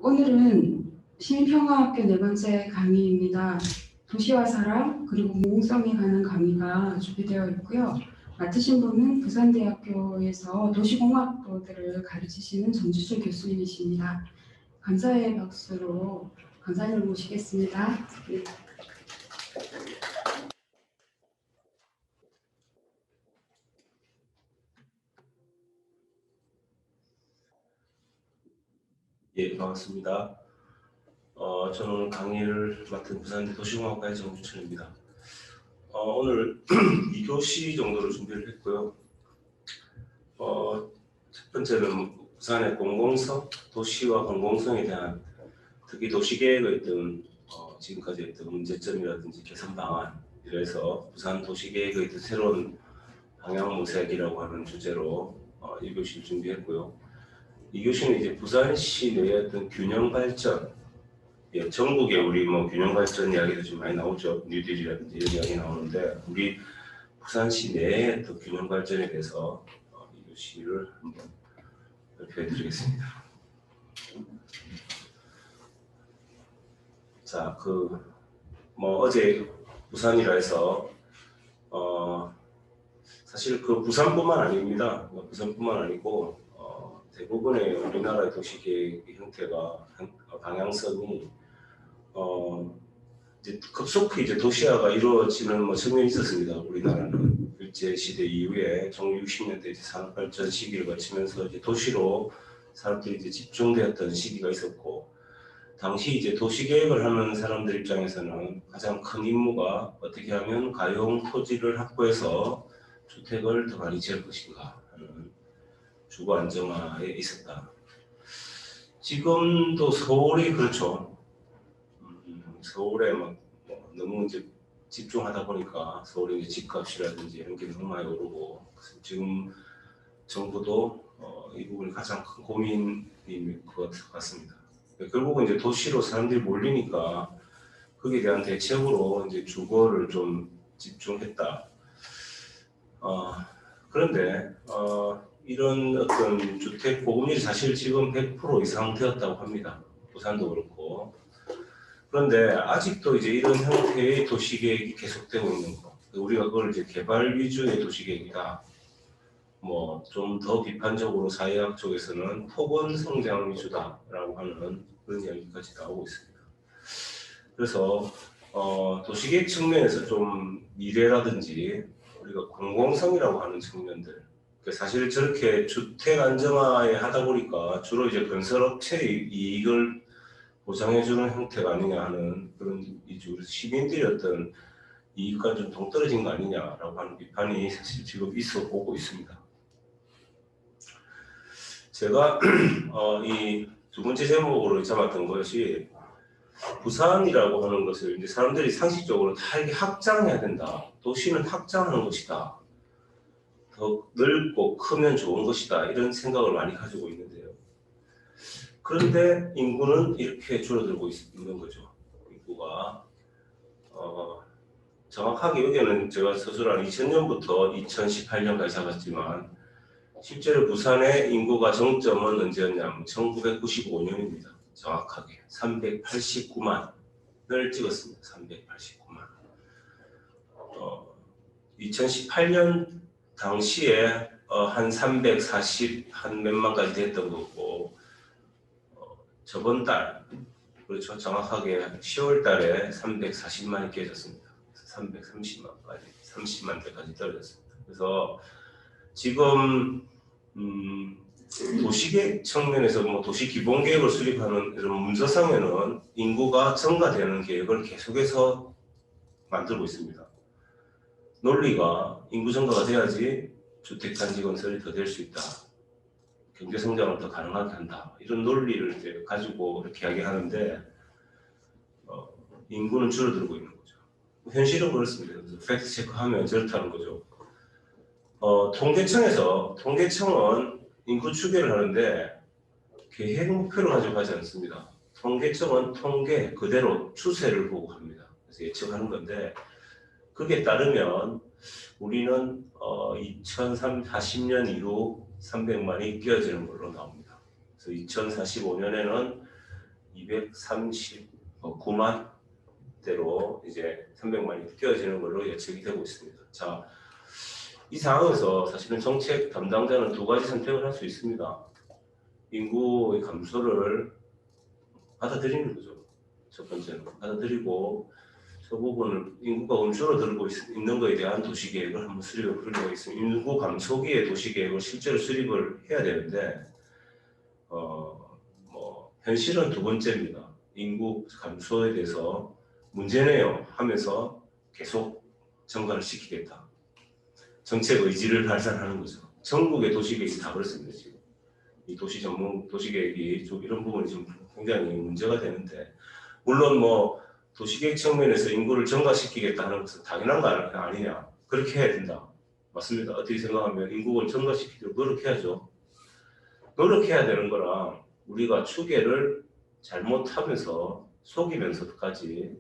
오늘은 시민평화학교 네 번째 강의입니다. 도시와 사람 그리고 공공성에 관한 강의가 준비되어 있고요. 맡으신 분은 부산대학교에서 도시공학도들을 가르치시는 정주철 교수님이십니다. 감사의 박수로 강사님을 모시겠습니다. 네. 예, 반갑습니다. 저는 오늘 강의를 맡은 부산대 도시공학과의 정주철입니다. 오늘 2교시 정도를 준비를 했고요. 첫 번째는 부산의 공공성, 도시와 공공성에 대한 특히 도시계획의 어떤 지금까지 했던 문제점이라든지 개선 방안, 이래서 부산 도시계획의 새로운 방향 모색이라고 하는 주제로 1교시를 준비했고요. 2교시는 이제 부산시 내의 어떤 균형 발전, 예, 전국에 우리 균형 발전 이야기도 좀 많이 나오죠. 뉴딜이라든지 이런 이야기 나오는데 우리 부산시 내의 어떤 균형 발전에 대해서 2교시를 한번 발표해드리겠습니다. 자, 어제 부산이라 해서 사실 부산뿐만 아닙니다. 부산뿐만 아니고 대부분의 우리나라의 도시계획 형태가 방향성이 이제 급속히 이제 도시화가 이루어지는 측면이 있었습니다. 우리나라는 일제 시대 이후에 1960년대 이제 산업 발전 시기를 거치면서 이제 도시로 사람들이 이제 집중되었던 시기가 있었고, 당시 이제 도시계획을 하는 사람들 입장에서는 가장 큰 임무가 어떻게 하면 가용 토지를 확보해서 주택을 더 많이 지을 것인가 하는 주거 안정화에 있었다. 지금도 서울이 그렇죠. 서울에 너무 이제 집중하다 보니까 서울의 이제 집값이라든지 이런 게 너무 많이 오르고, 지금 정부도 이 부분이 가장 큰 고민인 것 같습니다. 결국은 이제 도시로 사람들이 몰리니까 거기에 대한 대책으로 이제 주거를 좀 집중했다. 그런데 이런 어떤 주택 보급률이 사실 지금 100% 이상 되었다고 합니다. 부산도 그렇고. 그런데 아직도 이제 이런 형태의 도시계획이 계속되고 있는 거. 우리가 그걸 이제 개발 위주의 도시계획이다. 좀 더 비판적으로 사회학 쪽에서는 토건 성장 위주다라고 하는 그런 이야기까지 나오고 있습니다. 그래서 도시계획 측면에서 좀 미래라든지 우리가 공공성이라고 하는 측면들, 사실 저렇게 주택 안정화에 하다 보니까 주로 이제 건설업체의 이익을 보장해주는 형태가 아니냐 하는 그런 이주, 시민들의 어떤 이익과 좀 동떨어진 거 아니냐라고 하는 비판이 사실 지금 있어 보고 있습니다. 제가 이 두 번째 제목으로 잡았던 것이 부산이라고 하는 것을 이제 사람들이 상식적으로 다 이게 확장해야 된다. 도시는 확장하는 것이다. 더 넓고 크면 좋은 것이다. 이런 생각을 많이 가지고 있는데요. 그런데 인구는 이렇게 줄어들고 있는 거죠. 인구가 정확하게 여기는 제가 스스로 한 2000년부터 2018년까지 잡았지만 실제로 부산의 인구가 정점은 언제였냐면 1995년입니다. 정확하게 389만을 찍었습니다. 389만. 2018년 당시에 한 340 한 몇만까지 됐던 거고, 저번 달, 그렇죠, 정확하게 10월 달에 340만이 깨졌습니다. 330만까지, 30만대까지 떨어졌습니다. 그래서 지금 도시계획 측면에서 도시 기본계획을 수립하는 이런 문서상에는 인구가 증가되는 계획을 계속해서 만들고 있습니다. 논리가 인구 증가가 돼야지 주택단지 건설이 더 될 수 있다. 경제성장을 더 가능하게 한다. 이런 논리를 이제 가지고 이렇게 이야기하는데 인구는 줄어들고 있는 거죠. 현실은 그렇습니다. 그래서 팩트 체크하면 저렇다는 거죠. 통계청은 인구 추계를 하는데 계획 목표를 가지고 하지 않습니다. 통계청은 통계 그대로 추세를 보고 합니다. 그래서 예측하는 건데, 그게 따르면 우리는 2040년 이후 300만이 끼어지는 걸로 나옵니다. 그래서 2045년에는 239만 대로 이제 300만이 뛰어지는 걸로 예측이 되고 있습니다. 자, 이 상황에서 사실은 정책 담당자는 두 가지 선택을 할 수 있습니다. 인구의 감소를 받아들이는 거죠. 첫 번째는 받아들이고 저 부분을 인구가 줄어들고 있는 것에 대한 도시계획을 한번 수립해 볼 필요가 있습니다. 인구 감소기의 도시계획을 실제로 수립을 해야 되는데 현실은 두 번째입니다. 인구 감소에 대해서 문제네요 하면서 계속 증가를 시키겠다. 정책 의지를 발산하는 거죠. 전국의 도시계획이 다 그렇습니다. 지금 이 도시계획이 좀 이런 부분이 좀 굉장히 문제가 되는데, 물론 뭐 도시계획 측면에서 인구를 증가시키겠다 하는 것은 당연한 거 아니냐. 그렇게 해야 된다. 맞습니다. 어떻게 생각하면 인구를 증가시키도록 노력해야죠. 노력해야 되는 거랑 우리가 추계를 잘못하면서 속이면서까지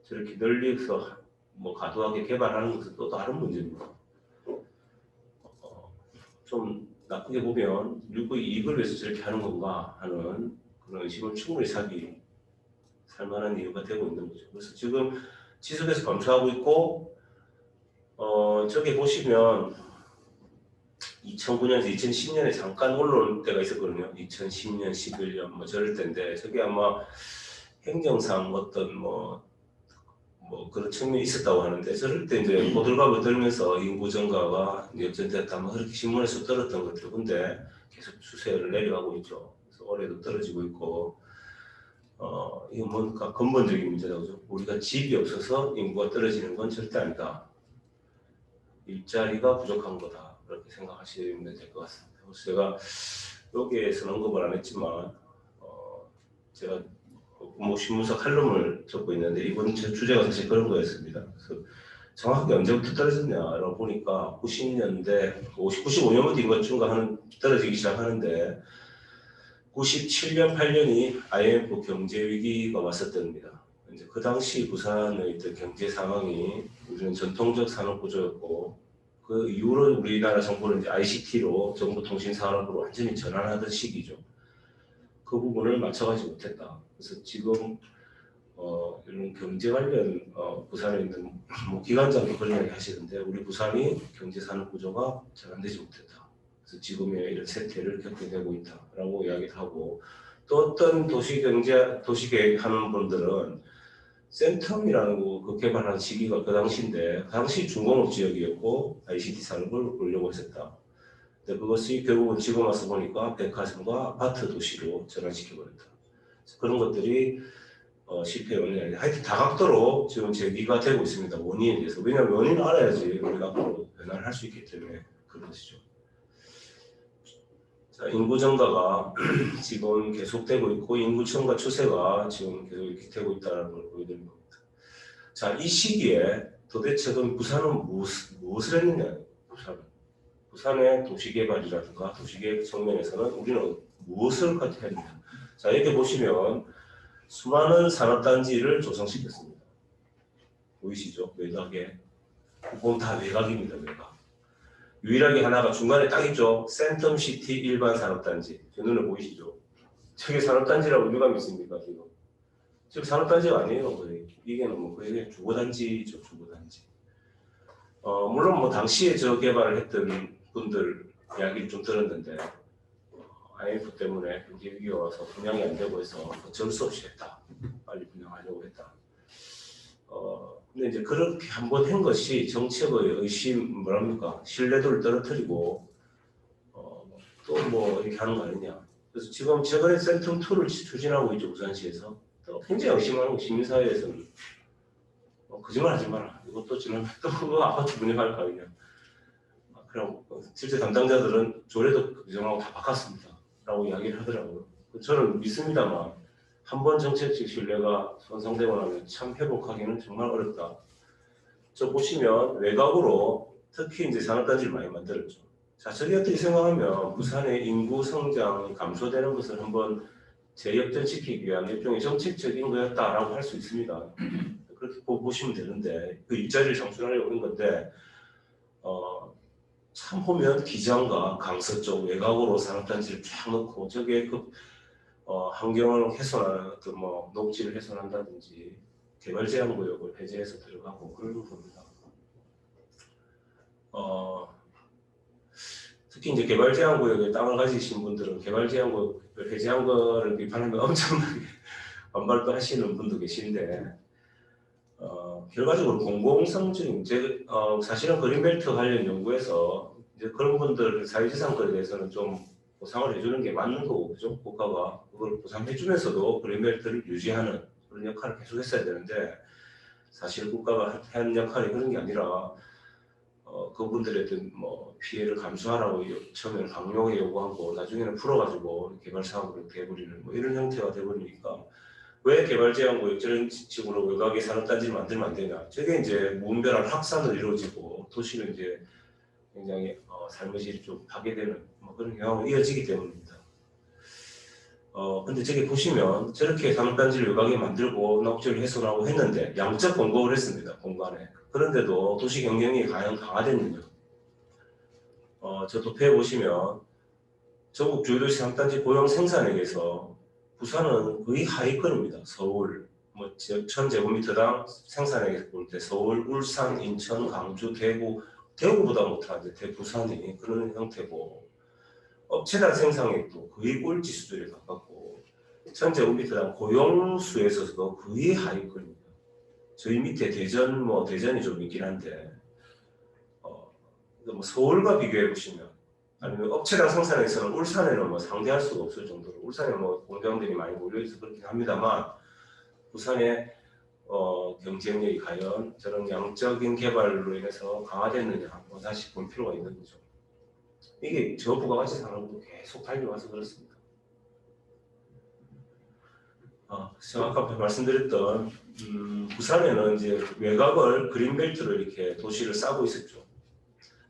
저렇게 널리서 뭐 과도하게 개발하는 것은 또 다른 문제입니다. 좀 나쁘게 보면 인구의 이익을 위해서 저렇게 하는 건가 하는 그런 의심을 충분히 살 만한 이유가 되고 있는 거죠. 그래서 지금 지속해서 감소하고 있고, 저기 보시면 2009년에서 2010년에 잠깐 올라올 때가 있었거든요. 2010년, 11년 뭐 저럴 때인데, 저게 아마 행정상 어떤 뭐 그런 측면이 있었다고 하는데, 저럴 때 이제 호들갑을 떨면서 인구 증가가 역전됐다 뭐 그렇게 신문에서 들었던 것들. 근데 계속 추세를 내려가고 있죠. 그래서 올해도 떨어지고 있고, 이거 뭔가 근본적인 문제다. 그죠? 우리가 집이 없어서 인구가 떨어지는 건 절대 아니다. 일자리가 부족한 거다. 그렇게 생각하시면 될 것 같습니다. 그래서 제가 여기에서는 언급을 안 했지만, 제가 뭐 신문사 칼럼을 적고 있는데, 이번 주제가 사실 그런 거였습니다. 그래서 정확하게 언제부터 떨어졌냐라고 보니까 90년대, 95년부터 인구가 떨어지기 시작하는데, 97년, 8년이 IMF 경제 위기가 왔었던 겁니다. 이제 그 당시 부산의 어떤 경제 상황이, 우리는 전통적 산업 구조였고, 그 이후로 우리나라 정부는 이제 ICT로 정보통신산업으로 완전히 전환하던 시기죠. 그 부분을 맞춰가지 못했다. 그래서 지금 이런 경제 관련 부산에 있는 뭐 기관장도 그런 이야기 하시는데, 우리 부산이 경제 산업 구조가 잘 안 되지 못했다. 그래서 지금의 이런 세태를 겪게 되고 있다라고 이야기를 하고, 또 어떤 도시계획 하는 분들은 센텀이라는 그 개발한 시기가 그 당시인데, 그 당시 중공업 지역이었고 ICT 산업을 올려고 했었다. 근데 그것이 결국은 지금 와서 보니까 백화점과 아파트 도시로 전환시켜버렸다. 그런 것들이 실패 원인이 하여튼 다각도로 지금 제기가 되고 있습니다. 원인에 대해서. 왜냐하면 원인을 알아야지 우리가 앞으로 변화를 할 수 있기 때문에 그런 것이죠. 자, 인구 증가가 지금 계속되고 있고, 인구 증가 추세가 지금 계속 이렇게 되고 있다는 걸 보여드리는 겁니다. 자, 이 시기에 도대체 그럼 부산은 무엇을 했느냐? 부산의 도시개발이라든가 도시계획 측면에서는 우리는 무엇을 했느냐? 자, 이렇게 보시면 수많은 산업단지를 조성시켰습니다. 보이시죠? 외곽에. 그건 다 외곽입니다. 외곽. 유일하게 하나가 중간에 딱 있죠. 센텀시티 일반 산업단지. 제 눈에 보이시죠? 저게 산업단지라고 의미가 있습니까? 지금 산업단지가 아니에요. 이게 뭐 거의 주거단지죠. 주거단지. 물론 뭐 당시에 저 개발을 했던 분들 이야기를 좀 들었는데, IMF 때문에 경제 위기가 와서 분양이 안 되고 해서 어쩔 수 없이 했다. 빨리 분양하려고 했다. 근데 이제 그렇게 한번 한 것이 정책의 신뢰도를 떨어뜨리고 또 뭐 이렇게 하는 거 아니냐. 그래서 지금 최근에 센텀2를 추진하고 있죠. 부산시에서. 또 굉장히 의심하는 거, 시민사회에서는 거짓말 하지 마라. 이것도 지나면 또 그거 아파트 분양할 거 아니냐. 그럼 실제 담당자들은 조례도 규정하고 다 바꿨습니다. 라고 이야기를 하더라고요. 저는 믿습니다만 한 번 정책적 신뢰가 손상되고 나면 참 회복하기는 정말 어렵다. 저 보시면 외곽으로 특히 이제 산업단지를 많이 만들었죠. 자, 저게 어떻게 생각하면 부산의 인구 성장이 감소되는 것을 한번 재역전시키기 위한 일종의 정책적인 거였다라고 할 수 있습니다. 그렇게 보시면 되는데, 그 일자리를 창출하려고 하는 건데, 참 보면 기장과 강서 쪽 외곽으로 산업단지를 쫙 놓고, 저게 환경을 훼손하는 어떤 뭐 녹지를 훼손한다든지 개발 제한 구역을 해제해서 들어가고 그런 겁니다. 특히 이제 개발 제한 구역에 땅을 가지신 분들은 개발 제한 구역을 해제한 거를 비판하면 엄청나게 반발도 하시는 분도 계신데 결과적으로 공공성적인 사실은 그린벨트 관련 연구에서 이제 그런 분들 사회재산권에 대해서는 좀 보상을 해주는 게 맞는 거고, 그죠? 국가가 그걸 보상해주면서도 그린벨트를 유지하는 그런 역할을 계속했어야 되는데 사실 국가가 한 역할이 그런 게 아니라 그분들의 어떤 뭐 피해를 감수하라고 처음에는 강력하게 요구하고 나중에는 풀어가지고 개발 사업으로 이렇게 해버리는 뭐 이런 형태가 돼버리니까 왜 개발 제한 구역 저런 식으로 외곽에 산업단지를 만들면 안 되냐? 저게 이제 무분별한 확산으로 이루어지고 도시는 이제 굉장히 삶의 질이 좀 파괴되는 뭐 그런 경우가 이어지기 때문입니다. 근데 저기 보시면 저렇게 산업단지를 외곽에 만들고 녹지를 훼손하고 했는데 양적 공급을 했습니다. 공간에. 그런데도 도시 경쟁이 과연 강화됐느냐? 저 도표에 보시면 전국 주요도시 산업단지 고용 생산액에서 부산은 거의 하위권입니다. 서울, 뭐 1000제곱미터당 생산액에서 볼 때 서울, 울산, 인천, 광주, 대구보다 못하는데 대부산이 그런 형태고 업체당 생산액도 거의 꼴찌 수준에 가깝고 1000제곱미터당 고용수에 있어서도 거의 하위권입니다. 저희 밑에 대전이 좀 있긴 한데 뭐 서울과 비교해 보시면 아니면 업체당 생산에서는 울산에는 뭐 상대할 수가 없을 정도로 울산에 뭐 공장들이 많이 몰려있어 그렇긴 합니다만 부산의 경쟁력이 과연 저런 양적인 개발로 인해서 강화됐느냐 뭐 다시 볼 필요가 있는 거죠. 이게 저 부가가치 산업도 계속 달려와서 그렇습니다. 제가 아까 말씀드렸던 부산에는 이제 외곽을 그린벨트로 이렇게 도시를 싸고 있었죠.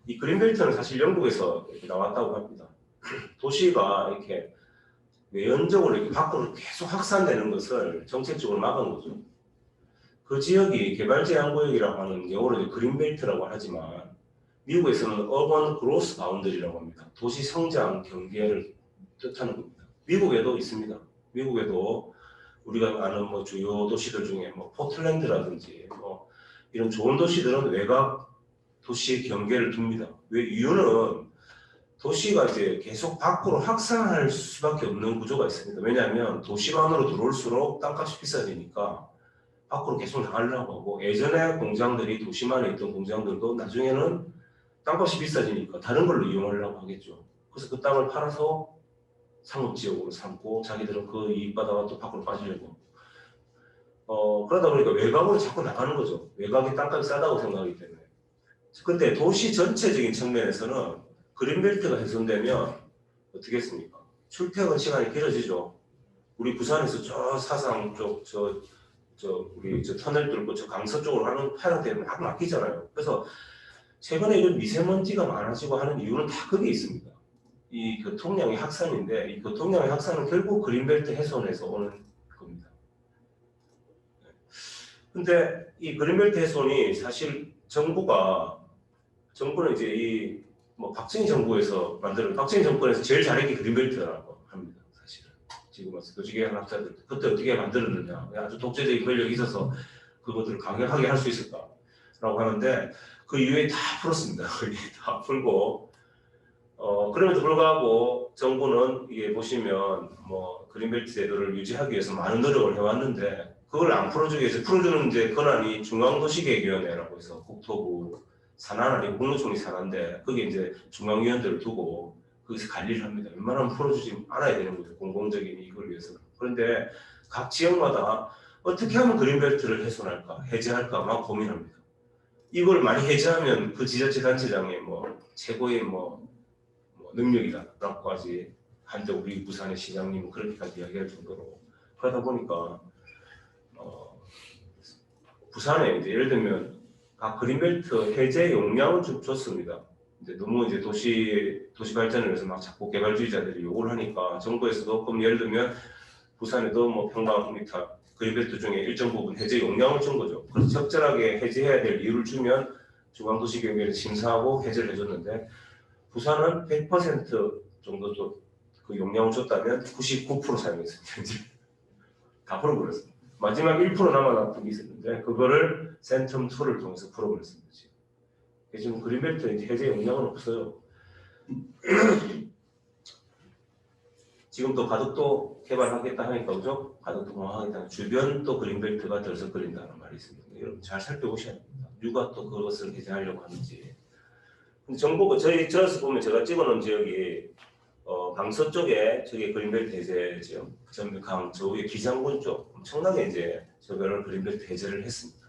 이 그린벨트는 사실 영국에서 이렇게 나왔다고 합니다. 도시가 이렇게 외연적으로 이렇게 밖으로 계속 확산되는 것을 정책적으로 막은 거죠. 그 지역이 개발 제한 구역이라고 하는 영어로 그린벨트라고 하지만 미국에서는 어번 그로스 바운더리라고 합니다. 도시 성장 경계를 뜻하는 겁니다. 미국에도 있습니다. 미국에도 우리가 아는 뭐 주요 도시들 중에 뭐 포틀랜드라든지 뭐 이런 좋은 도시들은 외곽 도시의 경계를 둡니다. 왜 이유는 도시가 이제 계속 밖으로 확산할 수밖에 없는 구조가 있습니다. 왜냐하면 도시 안으로 들어올수록 땅값이 비싸지니까 밖으로 계속 나가려고 하고 예전에 공장들이 도시만에 있던 공장들도 나중에는 땅값이 비싸지니까 다른 걸로 이용하려고 하겠죠. 그래서 그 땅을 팔아서 상업지역으로 삼고 자기들은 그 이익 받아가 또 밖으로 빠지려고. 그러다 보니까 외곽으로 자꾸 나가는 거죠. 외곽이 땅값이 싸다고 생각하기 때문에. 근데 도시 전체적인 측면에서는 그린벨트가 훼손되면 어떻게 했습니까? 출퇴근 시간이 길어지죠. 우리 부산에서 저 사상 쪽, 우리 저 터널 뚫고 저 강서 쪽으로 가는 파랑대는 막 막히잖아요. 그래서 최근에 이런 미세먼지가 많아지고 하는 이유는 다 거기에 있습니다. 이 교통량의 확산인데 이 교통량의 확산은 결국 그린벨트 훼손에서 오는 겁니다. 근데 이 그린벨트 훼손이 사실 정부는 이제 이 뭐 박정희 정부에서 만드는 박정희 정권에서 제일 잘한 게 그린벨트라고 합니다. 사실은 지금 와서 도시계획 학자들 그때 어떻게 만들었느냐 아주 독재적인 권력이 있어서 그것들을 강력하게 할 수 있을까라고 하는데 그 이후에 다 풀었습니다. 거의 다 풀고 그럼에도 불구하고 정부는 이게 보시면 뭐 그린벨트 제도를 유지하기 위해서 많은 노력을 해왔는데 그걸 안 풀어주기 위해서 풀어주는 이제 권한이 중앙도시계획위원회라고 해서 국토부 산하는 아니고 국무총리 산하인데 거기에 이제 중앙위원들을 두고 거기서 관리를 합니다. 웬만하면 풀어주지 않아야 되는 거죠. 공공적인 이익을 위해서는. 그런데 각 지역마다 어떻게 하면 그린벨트를 훼손할까, 해제할까 막 고민합니다. 이걸 많이 해제하면 그 지자체 단체장의 뭐 최고의 뭐 능력이다라고까지 한때 우리 부산의 시장님은 그렇게까지 이야기할 정도로 그러다 보니까 부산에 이제 예를 들면 그린벨트 해제 용량은 좀 줬습니다. 이제 너무 이제 도시 발전을 위해서 막 자꾸 개발주의자들이 요구를 하니까 정부에서도 그럼 예를 들면 부산에도 뭐 평방미터 그린벨트 중에 일정 부분 해제 용량을 준 거죠. 그래서 적절하게 해제해야 될 이유를 주면 중앙도시계획위원회에서 심사하고 해제를 해줬는데 부산은 100% 정도 그 용량을 줬다면 99% 사용했습니다. 이제 다 풀어버렸습니다. 마지막 1% 남아났던 게 있었는데 그거를 센텀 2를 통해서 풀어버렸습니다. 지금 그린벨트 이제 해제 용량은 없어요. 지금 또 가덕도 개발하겠다 하니까 그죠? 가덕도 공항하겠다. 주변 또 그린벨트가 들썩거린다는 말이 있습니다. 여러분 잘 살펴보셔야 됩니다. 누가 또 그것을 해제하려고 하는지. 근데 정보가 저에서 보면 제가 찍어놓은 지역이 강서 쪽에 그린벨트 해제 지역, 전북항 저 위에 기장군 쪽 엄청나게 이제 저거를 그린벨트 해제를 했습니다.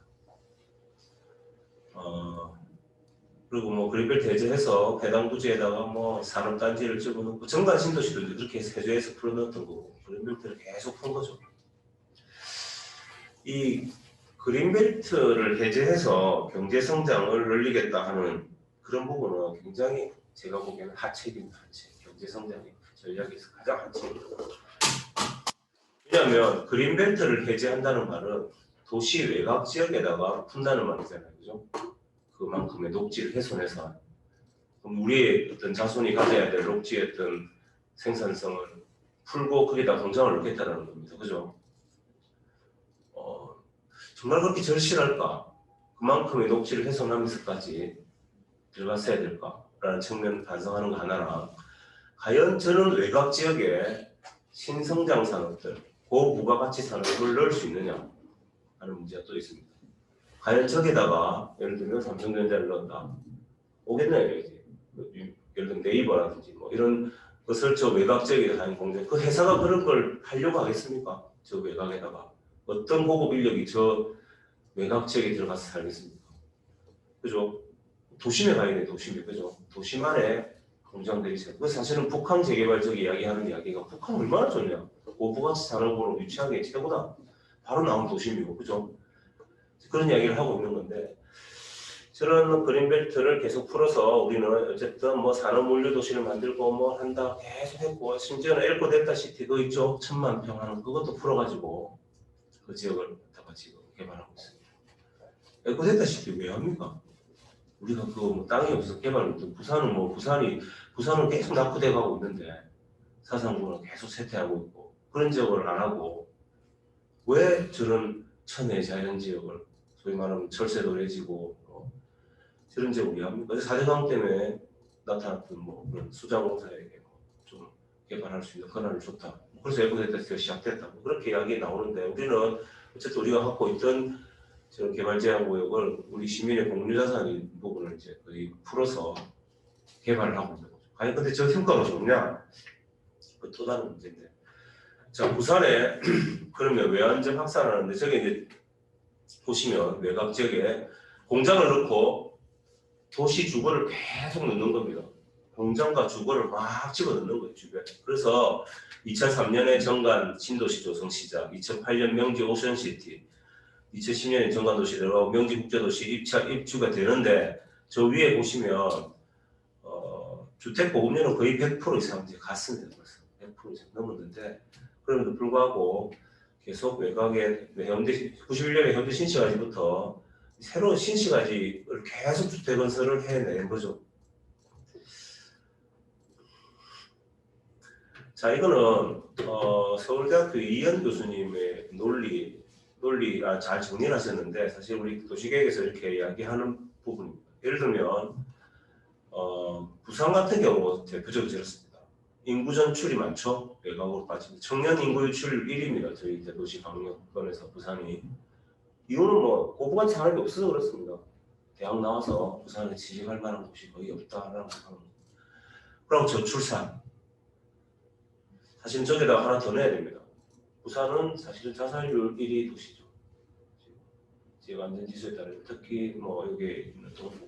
그리고 뭐 그린벨트 해제해서 해당 부지에다가 뭐 산업단지를 집어넣고 정관 신도시도 이제 그렇게 세조에서 풀어넣었던 거고 그린벨트를 계속 푼 거죠. 이 그린벨트를 해제해서 경제 성장을 늘리겠다 하는 그런 부분은 굉장히 제가 보기에는 하책입니다. 하책. 경제 성장의 전략에서 가장 하책입니다. 왜냐하면 그린벨트를 해제한다는 말은 도시 외곽 지역에다가 푼다는 말이잖아요. 그죠? 그만큼의 녹지를 훼손해서 그럼 우리의 어떤 자손이 가져야 될 녹지의 어떤 생산성을 풀고 거기다 공장을 넣겠다는 겁니다. 그죠? 정말 그렇게 절실할까? 그만큼의 녹지를 훼손하면서까지 들어갔어야 될까라는 측면 반성하는 거 하나랑 과연 저는 외곽 지역에 신성장 산업들, 고부가가치 산업을 넣을 수 있느냐 하는 문제가 또 있습니다. 과연 저기다가 예를 들면 삼성전자를 넣었다. 오겠나요? 이제 예를 들면 네이버라든지 뭐 이런 것을 저 외곽 지역에 하는 공장, 그 회사가 그런 걸 하려고 하겠습니까? 저 외곽에다가 어떤 고급 인력이 저 외곽 지역에 들어가서 살겠습니까? 그죠? 도심에 가야 돼, 도심에. 그죠? 도심 안에 공장들이 있어요. 그 사실은 북한 재개발 저기 이야기하는 이야기가 북한 얼마나 좋냐. 고부가치 산업으로 유치한 게 최고다. 바로 나온 도심이고, 그죠? 그런 이야기를 하고 있는 건데, 저런 그린벨트를 계속 풀어서 우리는 어쨌든 뭐 산업물류 도시를 만들고 뭐 한다 계속 했고, 심지어는 엘코 델타 시티 그 이쪽 1000만 평 하는 그것도 풀어가지고 그 지역을 갖다가 지금 개발하고 있습니다. 엘코 델타 시티 왜 합니까? 우리가 그 뭐 땅이 없어서 개발을 못하고 부산은 계속 낙후돼 가고 있는데 사상구는 계속 쇠퇴하고 있고 그런 지역을 안 하고 왜 저런 천혜 자연 지역을 소위 말하면 철새도래지고 저런 지역을 왜 합니까? 4대강 때문에 나타났던 뭐 그런 수자공사에게 좀 개발할 수 있는 권한을 줬다. 그래서 에코데이터가 시작됐다. 그렇게 이야기 나오는데 우리는 어쨌든 우리가 갖고 있던 저런 개발 제한 구역을 우리 시민의 공유자산인 부분을 이제 거의 풀어서 개발을 하고 있는 거죠. 과연 근데 저 효과가 좋냐? 그 또 다른 문제인데. 자, 부산에 그러면 외환적 확산하는데 저기 이제 보시면 외곽 지역에 공장을 넣고 도시 주거를 계속 넣는 겁니다. 공장과 주거를 막 집어 넣는 거예요, 주변에. 그래서 2003년에 정관 신도시 조성 시작, 2008년 명지 오션시티, 2010년에 정관도시 들어가고 명지국제도시 입주가 되는데 저 위에 보시면 주택 보급률은 거의 100% 이상 이제 갔습니다. 벌써 100% 이상 넘었는데 그럼에도 불구하고 계속 외곽에 현대 91년에 현대 신시가지부터 새로운 신시가지를 계속 주택 건설을 해낸 거죠. 자, 이거는 서울대학교 이현 교수님의 논리 잘 정리를 하셨는데 사실 우리 도시계획에서 이렇게 이야기하는 부분입니다. 예를 들면 부산 같은 경우 대표적으로 저렇습니다. 인구 전출이 많죠. 외곽으로 빠집니다. 청년 인구 유출 1위입니다. 저희 대도시 방역권에서 부산이. 이유는 뭐 고부가치 산업이 없어서 그렇습니다. 대학 나와서 부산에 취직할 만한 곳이 거의 없다라는 상황. 그리고 저출산. 사실 저기다가 하나 더 내야 됩니다. 부산은 사실은 자살률 1위 도시죠. 지역 안전지수에 따르면 특히 뭐 여기 있는 동부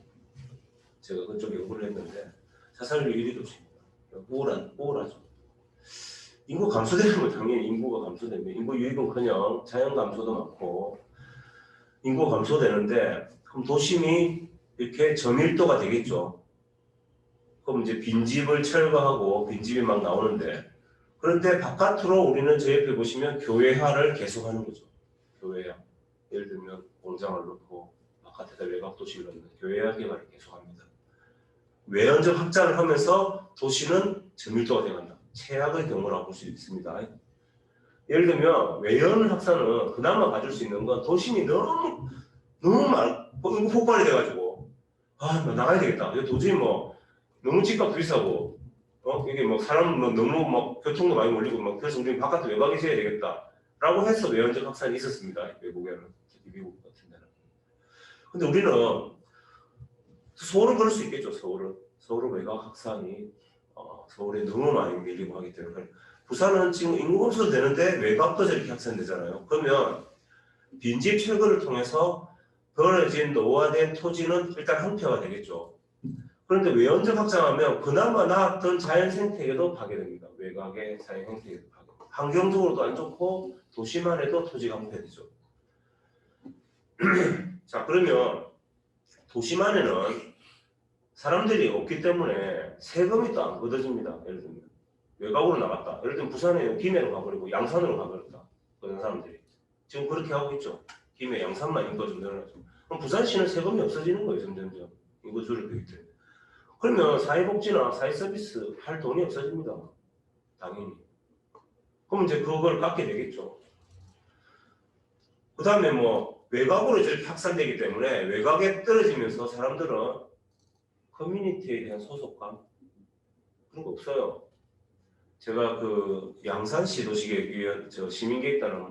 제가 그쪽 연구를 했는데 자살률 1위 도시입니다. 우울하죠. 인구 감소되면 당연히 인구가 감소되면 인구 유입은커녕 자연 감소도 많고 인구가 감소되는데 그럼 도심이 이렇게 저밀도가 되겠죠. 그럼 이제 빈집을 철거하고 빈집이 막 나오는데 그런데 바깥으로 우리는 저 옆에 보시면 교외화를 계속하는 거죠. 교외화. 예를 들면 공장을 넣고 바깥에다 외곽 도시를 넣는 교외화 개발을 계속합니다. 외연적 확장을 하면서 도시는 저밀도가 돼간다. 최악의 경우라고 볼 수 있습니다. 예를 들면 외연 확산은 그나마 가질 수 있는 건 도심이 너무 폭발이 돼가지고 뭐 나가야 되겠다. 이거 도저히 뭐 너무 집값도 비싸고 이게 뭐 사람 뭐 너무 막 교통도 많이 몰리고 막 그래서 우리 바깥에 외곽에 지어야 되겠다라고 해서 외연적 확산이 있었습니다. 외국에는 특히 미국 같은 데는. 근데 우리는 서울은 그럴 수 있겠죠. 서울은 외곽 확산이 서울에 너무 많이 밀리고 하기 때문에 부산은 지금 인구 감소도 되는데 외곽도 저렇게 확산되잖아요. 그러면 빈집 철거를 통해서 벌어진 노후화된 토지는 일단 항폐화가 되겠죠. 그런데 외연적 확장하면 그나마 나았던 자연 생태계도 파괴됩니다. 외곽의 자연 생태계도 파괴. 환경적으로도 안 좋고 도시만 해도 토지가 항폐되죠. 자, 그러면 도시만에는 사람들이 없기 때문에 세금이 또 안 걷어집니다. 예를 들면 외곽으로 나갔다. 예를 들면 부산에 김해로 가버리고 양산으로 가버렸다. 그런 사람들이 지금 그렇게 하고 있죠. 김해 양산만 인구가 좀 늘어나죠. 그럼 부산시는 세금이 없어지는 거예요. 점점점 인구 줄어들기 때문에. 그러면 사회복지나 사회서비스 할 돈이 없어집니다. 당연히. 그럼 이제 그걸 깎게 되겠죠. 그 다음에 뭐 외곽으로 이렇게 확산되기 때문에 외곽에 떨어지면서 사람들은 커뮤니티에 대한 소속감 그런 거 없어요. 제가 그 양산시 도시계획위원 시민계획단을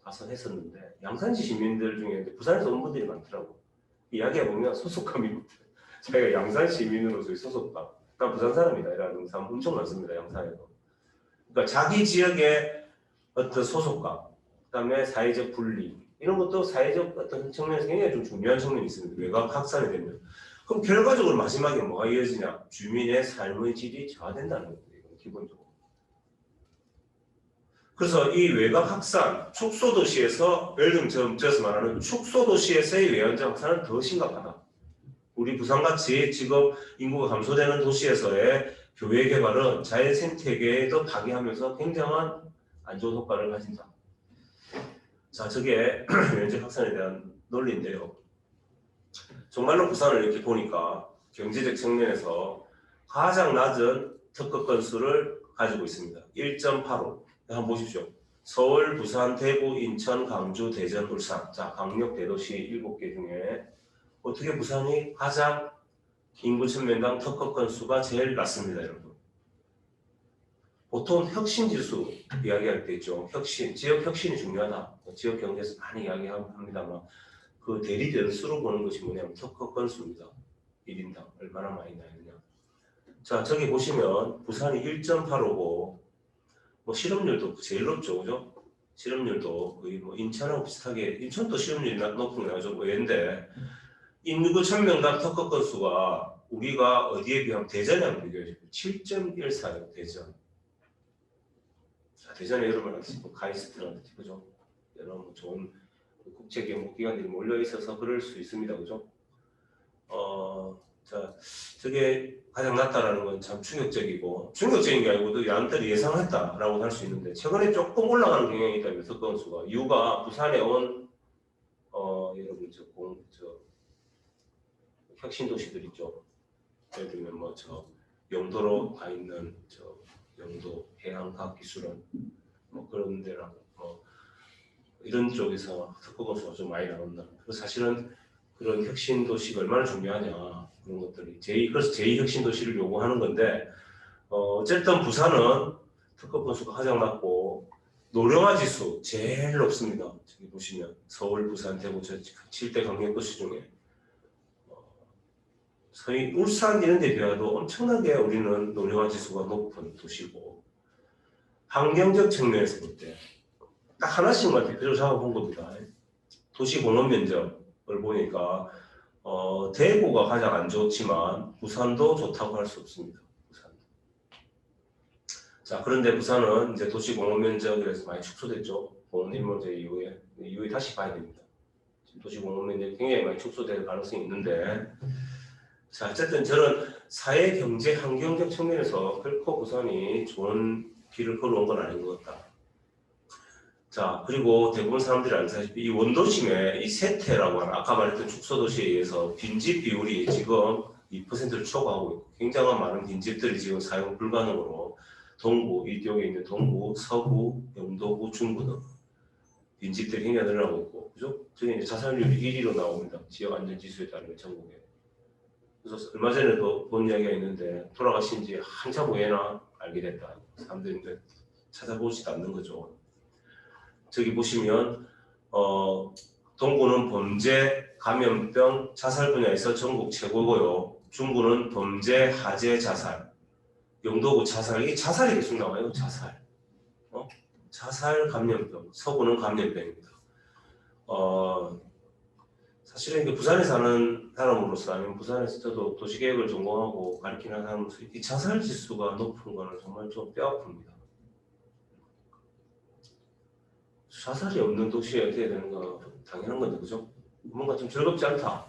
가서 했었는데 양산시 시민들 중에 부산에서 온 분들이 많더라고. 이야기해 보면 소속감이 자기가 양산 시민으로서의 소속감. 난 부산 사람이다 이라는 사람 엄청 많습니다. 양산에서. 그러니까 자기 지역의 어떤 소속감, 그다음에 사회적 분리 이런 것도 사회적 어떤 측면에서 굉장히 좀 중요한 측면이 있습니다. 외곽 확산이 되면. 그럼 결과적으로 마지막에 뭐가 이어지냐? 주민의 삶의 질이 저하된다는 겁니다. 기본적으로. 그래서 이 외곽 확산, 축소도시에서 예를 들면 저에서 말하는 축소도시에서의 외연적 확산은 더 심각하다. 우리 부산같이 지금 인구가 감소되는 도시에서의 교외 개발은 자연 생태계에도 파괴하면서 굉장한 안 좋은 효과를 가진다. 자, 저게 외연적 확산에 대한 논리인데요. 정말로 부산을 이렇게 보니까 경제적 측면에서 가장 낮은 특허 건수를 가지고 있습니다. 1.85. 한번 보십시오. 서울, 부산, 대구, 인천, 광주, 대전, 울산. 자, 강력 대도시 7개 중에 어떻게 부산이 가장 인구 1000명당 특허 건수가 제일 낮습니다, 여러분. 보통 혁신 지수 이야기할 때 있죠. 혁신, 지역 혁신이 중요하다. 지역 경제에서 많이 이야기합니다만 그 대리 변수로 보는 것이 뭐냐면 특허 건수입니다. 1인당 얼마나 많이 나느냐. 자, 저기 보시면 부산이 1.85고 뭐 실업률도 제일 높죠, 그죠? 실업률도 거의 뭐 인천하고 비슷하게 인천도 실업률이 높은 거죠, 외인데 인구 1000명당 특허 건수가 우리가 어디에 비하면 대전이랑 비교해요. 7.14예요, 대전. 자, 대전에 여러분 카이스트라든지 그죠? 여러 뭐 좋은 국제 기관들이 몰려 있어서 그럴 수 있습니다, 그죠? 자, 저게 가장 낮다라는 건 참 충격적인 게 아니고 양들이 예상했다라고 할 수 있는데 최근에 조금 올라가는 경향이 있다면 특허 건수가 이유가 부산에 온 여러분 저 혁신 도시들 있죠. 예를 들면 뭐 저 영도로 가 있는 저 영도 해양과학기술원 뭐 그런 데랑 뭐 이런 쪽에서 특허 건수가 좀 많이 나온다. 그래서 사실은 그런 혁신 도시가 얼마나 중요하냐 그런 것들이 그래서 제2혁신 도시를 요구하는 건데 어쨌든 부산은 특허 건수가 가장 낮고 노령화 지수 제일 높습니다. 저기 보시면 서울, 부산, 대구 저 7대 강력도시 중에 서희 울산 이런 데 비해도 엄청나게 우리는 노령화 지수가 높은 도시고 환경적 측면에서 볼 때 딱 하나씩만 대표적으로 잡아본 겁니다. 도시 공원 면적을 보니까 대구가 가장 안 좋지만 부산도 좋다고 할 수 없습니다. 부산도. 자, 그런데 부산은 이제 도시 공원 면적에서 많이 축소됐죠. 공원 일몰제 이후에 다시 봐야 됩니다. 지금 도시 공원 면적이 굉장히 많이 축소될 가능성이 있는데 자, 어쨌든 저는 사회, 경제, 환경적 측면에서 결코 부산이 좋은 길을 걸어온 건 아닌 것 같다. 자, 그리고 대부분 사람들이 알다시피 이 원도심의 이 세태라고 하는 아까 말했던 축소도시에 의해서 빈집 비율이 지금 2%를 초과하고 있고 굉장한 많은 빈집들이 지금 사용 불가능으로 동구, 이쪽에 있는 동구, 서구, 영도구, 중구는 빈집들이 굉장히 늘어나고 있고, 그죠? 저게 이제 자살률이 1위로 나옵니다. 지역 안전지수에 따르면 전국에. 그래서 얼마 전에도 본 이야기가 있는데 돌아가신 지 한참 후에나 알게 됐다. 사람들이 이제 찾아보지도 않는 거죠. 저기 보시면 동구는 범죄, 감염병, 자살 분야에서 전국 최고고요. 중구는 범죄, 화재, 자살. 영도구 자살, 이 자살이 계속 나와요. 자살. 자살, 감염병. 서구는 감염병입니다. 사실은 이게 부산에 사는 사람으로서 아니면 부산에서 저도 도시계획을 전공하고 가르치는 사람으로서 이 자살 지수가 높은 거는 정말 좀 뼈아픕니다. 자살이 없는 도시에 어떻게 되는 거 당연한 건데, 그죠? 뭔가 좀 즐겁지 않다,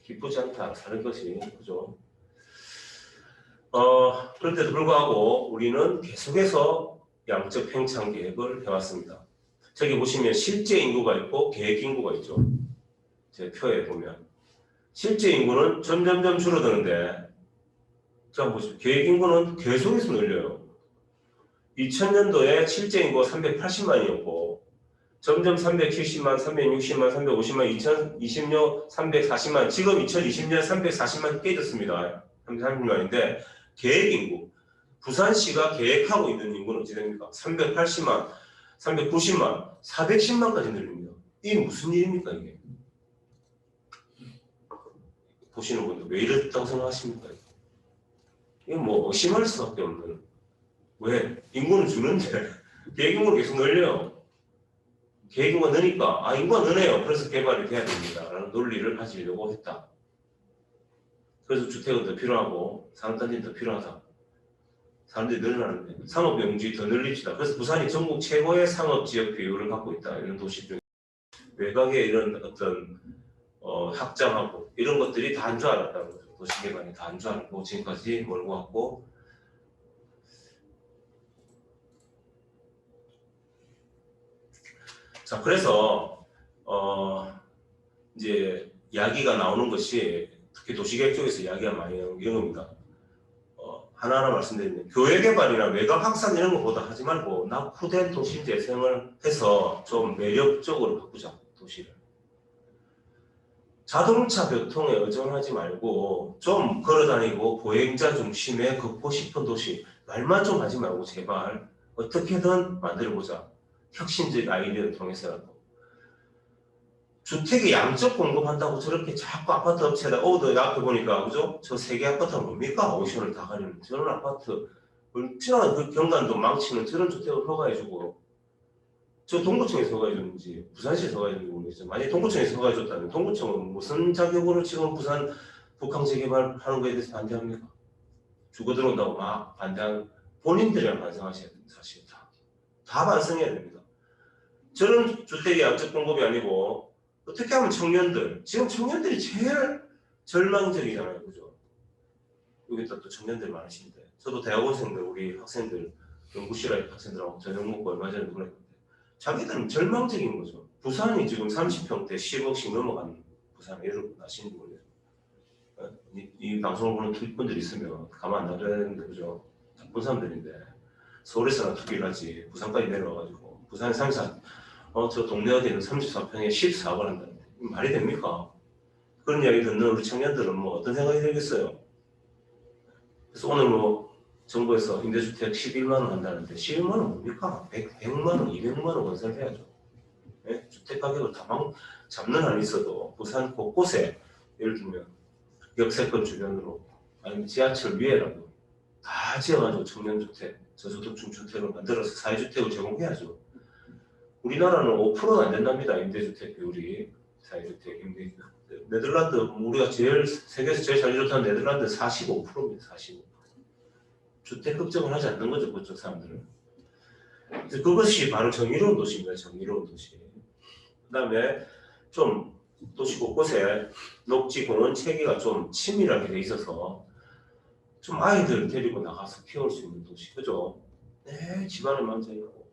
기쁘지 않다, 사는 것이, 그죠? 그런데도 불구하고 우리는 계속해서 양적 팽창 계획을 해왔습니다. 저기 보시면 실제 인구가 있고 계획 인구가 있죠. 제 표에 보면 실제 인구는 점점점 줄어드는데, 자 보시죠. 계획 인구는 계속해서 늘려요. 2000년도에 실제 인구가 380만이었고 점점 370만, 360만, 350만, 2020년 340만, 지금 2020년 340만 깨졌습니다. 330만인데 계획 인구, 부산시가 계획하고 있는 인구는 어찌 됩니까? 380만, 390만, 410만까지 늘립니다. 이게 무슨 일입니까 이게? 보시는 분들 왜 이랬다고 생각하십니까? 이게 뭐 의심할 수밖에 없는. 왜? 인구는 주는데 계획 인구는 계속 늘려요. 계획 인구가 느니까 인구가 느네요. 그래서 개발이 돼야 됩니다. 라는 논리를 가지려고 했다. 그래서 주택은 더 필요하고 상업단지는 더 필요하다. 사람들이 늘어나는데 상업용지 더 늘립시다. 그래서 부산이 전국 최고의 상업지역 비율을 갖고 있다. 이런 도시 중에 외곽의 이런 어떤 확장하고 이런 것들이 다 안 줄 알았다는 거죠. 도시개발이 다 안 줄 알았고 지금까지 몰고 왔고. 자, 그래서 이제 이야기가 나오는 것이 특히 도시계획 쪽에서 이야기가 많이 나오는 게 이런 겁니다. 하나하나 말씀드리면 교외 개발이나 외곽 확산 이런 것보다 하지 말고 낙후된 도시 재생을 해서 좀 매력적으로 바꾸자, 도시를. 자동차 교통에 의존하지 말고 좀 걸어다니고 보행자 중심에 걷고 싶은 도시. 말만 좀 하지 말고 제발 어떻게든 만들어보자. 혁신적 아이디어를 통해서라도. 주택이 양적 공급한다고 저렇게 자꾸 아파트 업체에다 너 앞에 보니까 그죠? 저 세 개 아파트가 뭡니까? 오션을 다 가리는 저런 아파트 얼마나 그 경관도 망치는 저런 주택을 허가해주고, 저 동구청에서 허가해줬는지 부산시에서 허가해줬는지 모르겠어요. 만약에 동구청에서 허가해줬다면 동구청은 무슨 자격으로 지금 부산 북항 재개발하는 거에 대해서 반대합니까? 주거 들어온다고 막 반대하는, 본인들이랑 반성하셔야 됩니다. 사실 다 반성해야 됩니다. 저런 주택이 양적 공급이 아니고 어떻게 하면 청년들, 지금 청년들이 제일 절망적이잖아요, 그죠? 여기다 또 청년들 많으신데, 저도 대학원생들, 우리 학생들, 연구실에 학생들하고 저녁 먹고 얼마 전에 그랬는데, 자기들은 절망적인 거죠. 부산이 지금 30평대 10억씩 넘어가는, 부산 여러분 아시는지 모르겠어요. 이 방송을 보는 분들 있으면 가만 안 놔둬야 되는데, 그죠? 나쁜 사람들인데, 서울에서나 투기를 하지, 부산까지 내려와가지고, 부산에 34, 저 동네 어디는 34평에 14억을 한다는데 말이 됩니까? 그런 이야기 듣는 우리 청년들은 뭐 어떤 생각이 들겠어요? 그래서 오늘 뭐 정부에서 임대주택 11만 원 한다는데 11만 원 뭡니까? 100만 원, 200만 원 건설해야죠. 네? 주택 가격을 다 잡는 한이 있어도 부산 곳곳에 예를 들면 역세권 주변으로 아니면 지하철 위에라도 다 지어가지고 청년주택, 저소득층 주택을 만들어서 사회주택을 제공해야죠. 우리나라는 5%가 안 된답니다. 임대주택 비율이. 사회주택 임대. 네덜란드, 우리가 세계에서 제일 잘 좋다는 네덜란드 45%입니다. 45%. 주택 걱정을 하지 않는 거죠, 그쪽 사람들은. 그것이 바로 정의로운 도시입니다. 정의로운 도시. 그다음에 좀 도시 곳곳에 녹지 공원 체계가 좀 치밀하게 돼 있어서 좀 아이들 데리고 나가서 키울 수 있는 도시, 그죠? 네, 집안에 만져 있고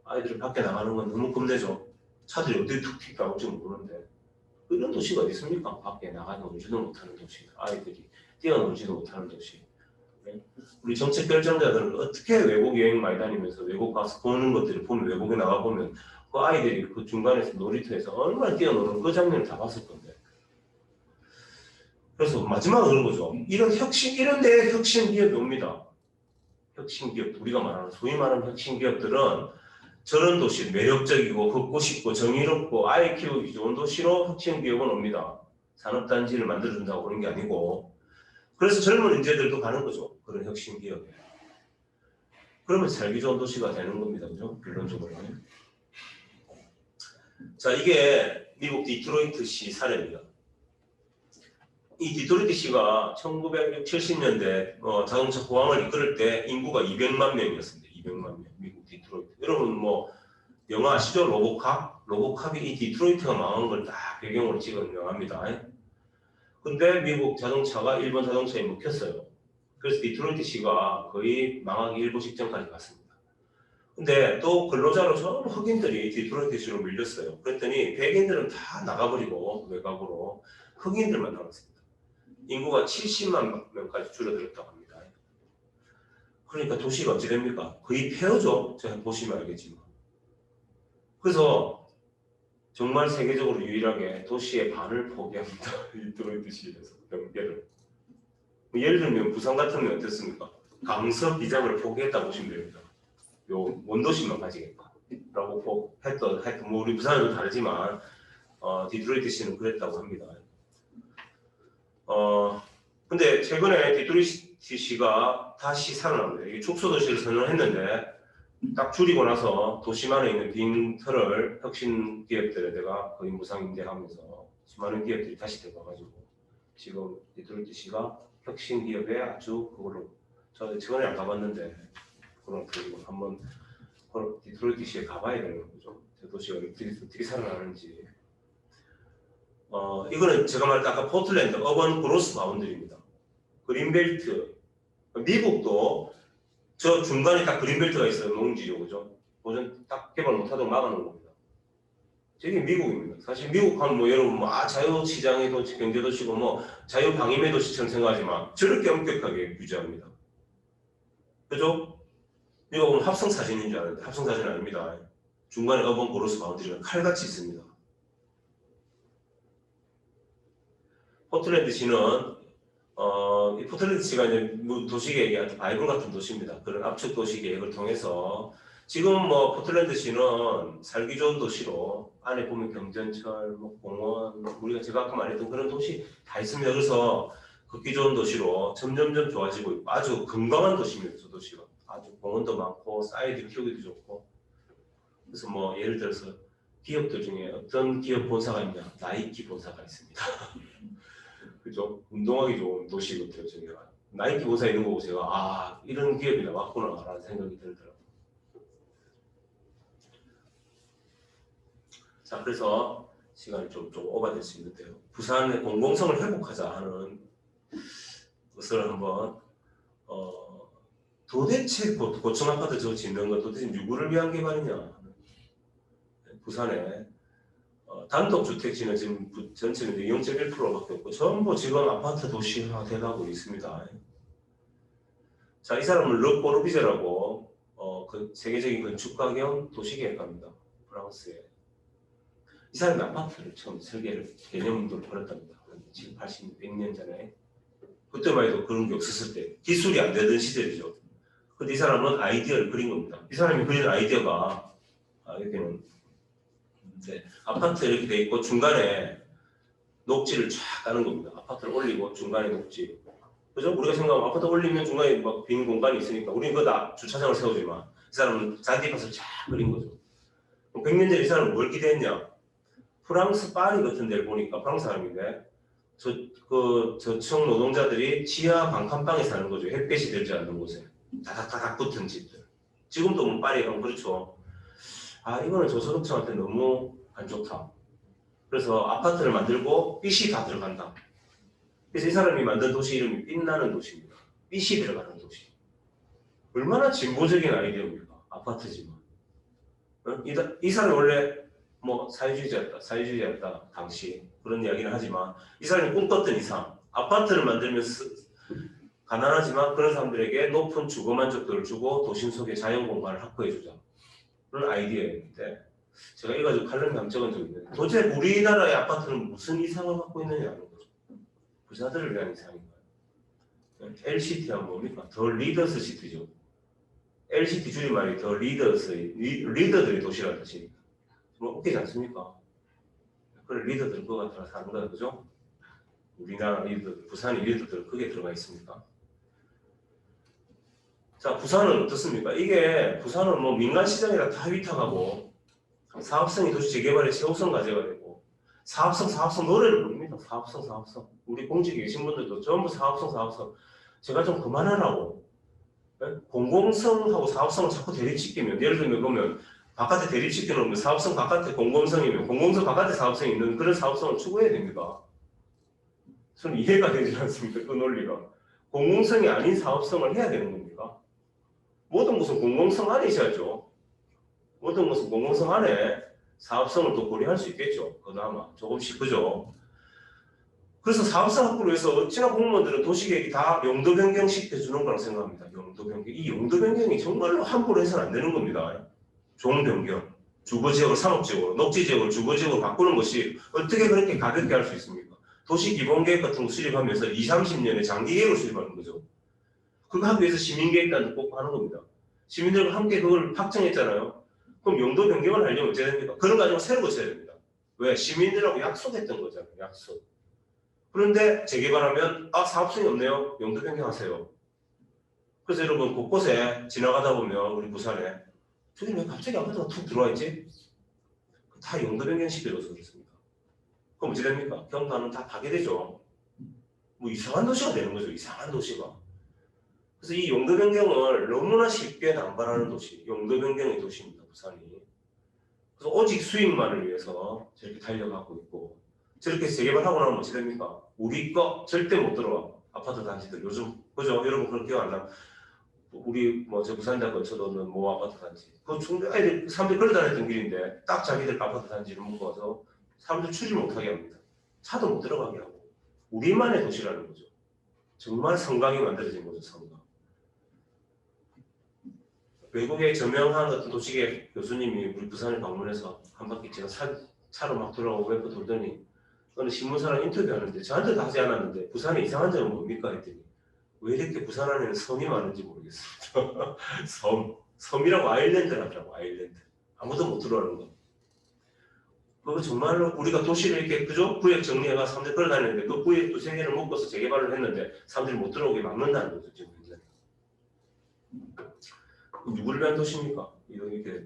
아이들이 밖에 나가는 건 너무 겁내죠. 차들이 어디 툭 튀어나올지 모르는데 이런 도시가 어디 있습니까? 밖에 나가 놀지도 못하는 도시, 아이들이 뛰어놀지도 못하는 도시. 우리 정책 결정자들은 어떻게 외국 여행 많이 다니면서 외국 가서 보는 것들을 보면 외국에 나가 보면 그 아이들이 그 중간에서 놀이터에서 얼마나 뛰어노는 그 장면을 다 봤을 건데. 그래서 마지막으로 그런 거죠. 이런 데 혁신 기업이 옵니다. 혁신 기업, 우리가 말하는 소위 말하는 혁신 기업들은 저런 도시, 매력적이고 걷고 싶고 정의롭고 아이 키우기 좋은 도시로 혁신 기업은 옵니다. 산업단지를 만들어준다고 그런 게 아니고. 그래서 젊은 인재들도 가는 거죠. 그런 혁신 기업에. 그러면 살기 좋은 도시가 되는 겁니다. 그죠? 결론적으로. 자, 이게 미국 디트로이트시 사례입니다. 이 디트로이트시가 1970년대 자동차 공항을 이끌을 때 인구가 200만 명이었습니다. 200만 명. 미국 디트로이트. 여러분 뭐 영화 아시죠? 로보캅? 로보캅이 이 디트로이트가 망한 걸 딱 배경으로 찍은 영화입니다. 근데 미국 자동차가 일본 자동차에 먹혔어요. 그래서 디트로이트시가 거의 망하기 일보 직전까지 갔습니다. 근데 또 근로자로 전부 흑인들이 디트로이트시로 밀렸어요. 그랬더니 백인들은 다 나가버리고 외곽으로 흑인들만 남았습니다. 인구가 70만 명까지 줄어들었다고 합니다. 그러니까 도시가 어찌 됩니까? 거의 폐허죠. 제가 보시면 알겠지만. 그래서 정말 세계적으로 유일하게 도시의 반을 포기합니다. 디트로이트시에서 경계를. 예를 들면 부산 같으면 어땠습니까? 강서 비장을 포기했다고 보시면 됩니다. 요 원도시만 가지겠다라고 했던 뭐 우리 부산은 다르지만 디트로이트시는 그랬다고 합니다. 근데 최근에 디트로이트시가 다시 살아납니다. 이게 축소도시를 선언했는데 딱 줄이고 나서 도시만에 있는 빈털을 혁신 기업들에다가 거의 무상 임대하면서 수많은 기업들이 다시 들어가가지고 지금 디트로이트시가 혁신 기업에 아주 그걸로 저 최근에 안 가봤는데 그런 그리고 한번 디트로이트시에 가봐야 되는 거죠. 저 도시가 어떻게 살아나는지. 이거는 제가 말했던 아까 포틀랜드 어번 그로스 바운드리입니다. 그린벨트. 미국도 저 중간에 딱 그린벨트가 있어요. 농지죠, 그죠? 도전 딱 개발 못하도록 막아놓은 겁니다. 저게 미국입니다. 사실 미국 하면 뭐 여러분 자유시장의 도시, 경제도시고 뭐 자유방임의 도시처럼 생각하지만 저렇게 엄격하게 규제합니다. 그죠? 이거 보면 합성사진인 줄 아는데 합성사진 아닙니다. 중간에 어번 그로스 바운드리가 칼같이 있습니다. 포틀랜드시는 이 포틀랜드시가 이제 도시계획이 바이블 같은 도시입니다. 그런 압축 도시계획을 통해서 지금 뭐 포틀랜드시는 살기 좋은 도시로 안에 보면 경전철, 뭐 공원, 우리가 제가 아까 말했던 그런 도시 다 있습니다. 그래서 걷기 좋은 도시로 점점점 좋아지고 있고 아주 건강한 도시입니다. 저 도시가 아주 공원도 많고 사이드 키우기도 좋고 그래서 뭐 예를 들어서 기업들 중에 어떤 기업 본사가 있냐? 나이키 본사가 있습니다. 그죠? 운동하기 좋은 도시 같아요. 저기가 나이키 본사 있는 거 보고 제가 이런 기업이 나왔구나라는 생각이 들더라고요. 자, 그래서 시간이 좀 오버될 수 있는데요. 부산의 공공성을 회복하자 하는 것을 한번 도대체 고층 아파트 저 짓는 것 도대체 누구를 위한 개발이냐? 부산에 단독주택지는 지금 전체는 0.1%밖에 없고 전부 지금 아파트 도시화 돼가고 있습니다. 자, 이 사람은 르 꼬르비제라고 그 세계적인 건축가 겸 도시계획가입니다. 프랑스에. 이 사람이 아파트를 처음 설계를 개념으로 벌였답니다. 지금 100년 전에. 그때만 해도 그런 게 없었을 때 기술이 안 되던 시절이죠. 근데 이 사람은 아이디어를 그린 겁니다. 이 사람이 그린 아이디어가 여기는 아파트 이렇게 돼 있고 중간에 녹지를 쫙 까는 겁니다. 아파트를 올리고 중간에 녹지. 그죠? 우리가 생각하면 아파트 올리면 중간에 막 빈 공간이 있으니까 우리는 그거 다 주차장을 세우지만 이 사람은 잔디밭을 쫙 그린 거죠. 100년 전에 이 사람은 뭘 기대했냐? 프랑스 파리 같은 데를 보니까 프랑스 사람인데 저층 노동자들이 지하 방칸방에 사는 거죠. 햇빛이 들지 않는 곳에 다닥다닥 붙은 집들. 지금도 뭐 파리에 가면 그렇죠. 이거는 저소득층한테 너무 안 좋다. 그래서 아파트를 만들고 빛이 다 들어간다. 그래서 이 사람이 만든 도시 이름이 빛나는 도시입니다. 빛이 들어가는 도시. 얼마나 진보적인 아이디어입니까? 아파트지만. 이 사람이 원래 뭐 사회주의자였다 당시 그런 이야기는 하지만 이 사람이 꿈꿨던 이상 아파트를 만들면서 가난하지만 그런 사람들에게 높은 주거 만족도를 주고 도심 속의 자연 공간을 확보해 주자. 그런 아이디어였는데 제가 이거 가지고 칼럼에 한번 적은 적이 있는데 도대체 우리나라의 아파트는 무슨 이상을 갖고 있느냐는 거죠. 부자들을 위한 이상인가요? LCT 하면 뭡니까? 더 리더스 시티죠. LCT 줄임말이 더 리더들의 도시라는 뜻이니까. 정말 웃기지 않습니까? 그래 리더들 그거 같아 사는 거다 그죠? 우리나라 리더들, 부산의 리더들 그게 들어가 있습니까? 자, 부산은 어떻습니까? 이게 부산은 뭐 민간 시장이라 다 위탁하고 사업성이 도시 재개발의 최우선 과제가 되고 사업성 노래를 부릅니다. 사업성 우리 공직에 계신 분들도 전부 사업성 제가 좀 그만하라고 공공성하고 사업성을 자꾸 대립시키면 예를 들면 그러면 바깥에 대립시켜 놓으면 사업성 바깥에 공공성이면 공공성 바깥에 사업성이 있는 그런 사업성을 추구해야 됩니다. 저는 이해가 되지 않습니까? 그 논리가 공공성이 아닌 사업성을 해야 되는 겁니까? 모든 것은 공공성 안에 있어야죠. 모든 것은 공공성 안에 사업성을 또 고려할 수 있겠죠. 그나마 조금씩 그죠. 그래서 사업성 확보를 위해서 어찌나 공무원들은 도시계획이 다 용도 변경시켜 주는 거라고 생각합니다. 용도 변경. 이 용도 변경이 정말로 함부로 해서는 안 되는 겁니다. 종 변경. 주거지역을 상업지역으로, 녹지지역을 주거지역으로 바꾸는 것이 어떻게 그렇게 가볍게 할 수 있습니까? 도시기본계획 같은 거 수립하면서 20, 30년의 장기계획을 수립하는 거죠. 그거 하기 위해서 시민계획단도 꼭 하는 겁니다. 시민들과 함께 그걸 확정했잖아요. 그럼 용도 변경을 하려면 어떻게 됩니까? 그런 거 아니면 새로 고쳐야 됩니다. 왜? 시민들하고 약속했던 거잖아요. 약속. 그런데 재개발하면 사업성이 없네요. 용도 변경하세요. 그래서 여러분 곳곳에 지나가다 보면 우리 부산에 저기 왜 갑자기 아파트가 툭 들어와 있지? 다 용도 변경시켜줘서 그렇습니다. 그럼 어떻게 됩니까? 경관은 다 파괴되죠. 뭐 이상한 도시가 되는 거죠. 이상한 도시가. 그래서 이 용도 변경을 너무나 쉽게 남발하는 도시, 용도 변경의 도시입니다. 부산이. 그래서 오직 수익만을 위해서 저렇게 달려가고 있고 저렇게 재개발하고 나면 어떻게 됩니까? 우리 거 절대 못 들어와. 아파트 단지들 요즘 그죠? 여러분 그런 기억 안 나? 우리 저 부산대학 근처도는 모 아파트 단지 그 충분히 사람들이 걸어 다녔던 길인데 딱 자기들 아파트 단지를 묶어서 사람들 출입 못하게 합니다. 차도 못 들어가게 하고 우리만의 도시라는 거죠. 정말 성곽이 만들어진 거죠. 성곽. 외국의 저명한 어떤 도시계 교수님이 우리 부산을 방문해서 한 바퀴 제가 차로 막 돌아오고 웹 돌더니 어느 신문사랑 인터뷰하는데 저한테도 하지 않았는데 부산에 이상한 점은 뭡니까 했더니 왜 이렇게 부산 안에는 섬이 많은지 모르겠습니다. 섬이라고 아일랜드라고 아일랜드. 아무도 못 들어오는 거. 그거 정말로 우리가 도시를 이렇게 그죠? 구역 정리해가 사람들이 걸어다니는데 그 구역 두세 개를 묶어서 재개발을 했는데 사람들이 못 들어오게 막는다는 거죠. 지금 현재. 누구를 위한 도시입니까? 이렇게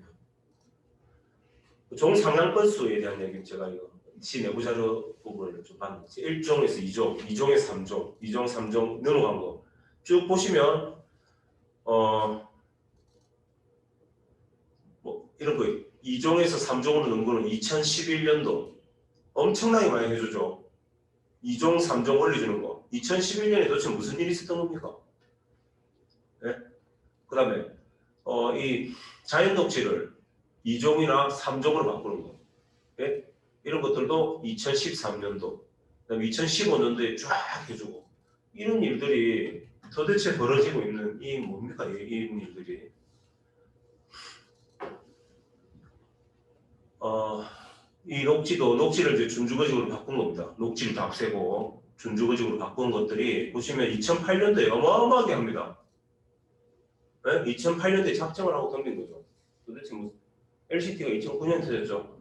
종 상향 건수에 대한 얘기는 제가 이거 시 내부 자료 부분을 좀 봤는데 1종에서 2종, 2종에서 3종, 2종, 3종 넘어간 거 쭉 보시면 뭐 이런 거 2종에서 3종으로 넣은 거는 2011년도 엄청나게 많이 해주죠. 2종, 3종 올려주는 거 2011년에 도대체 무슨 일이 있었던 겁니까? 네? 그 다음에 이 자연녹지를 2종이나 3종으로 바꾸는 거 네? 이런 것들도 2013년도 그다음에 2015년도에 쫙 해주고 이런 일들이 도대체 벌어지고 있는 이 뭡니까? 이런 일들이 이 녹지를 이제 준주거지구로 바꾼 겁니다. 녹지를 다 없애고 준주거지구로 바꾼 것들이 보시면 2008년도에 어마어마하게 합니다. 네? 2008년도에 작정을 하고 덤빈 거죠. 도대체 무슨 LCT가 2009년 터졌죠.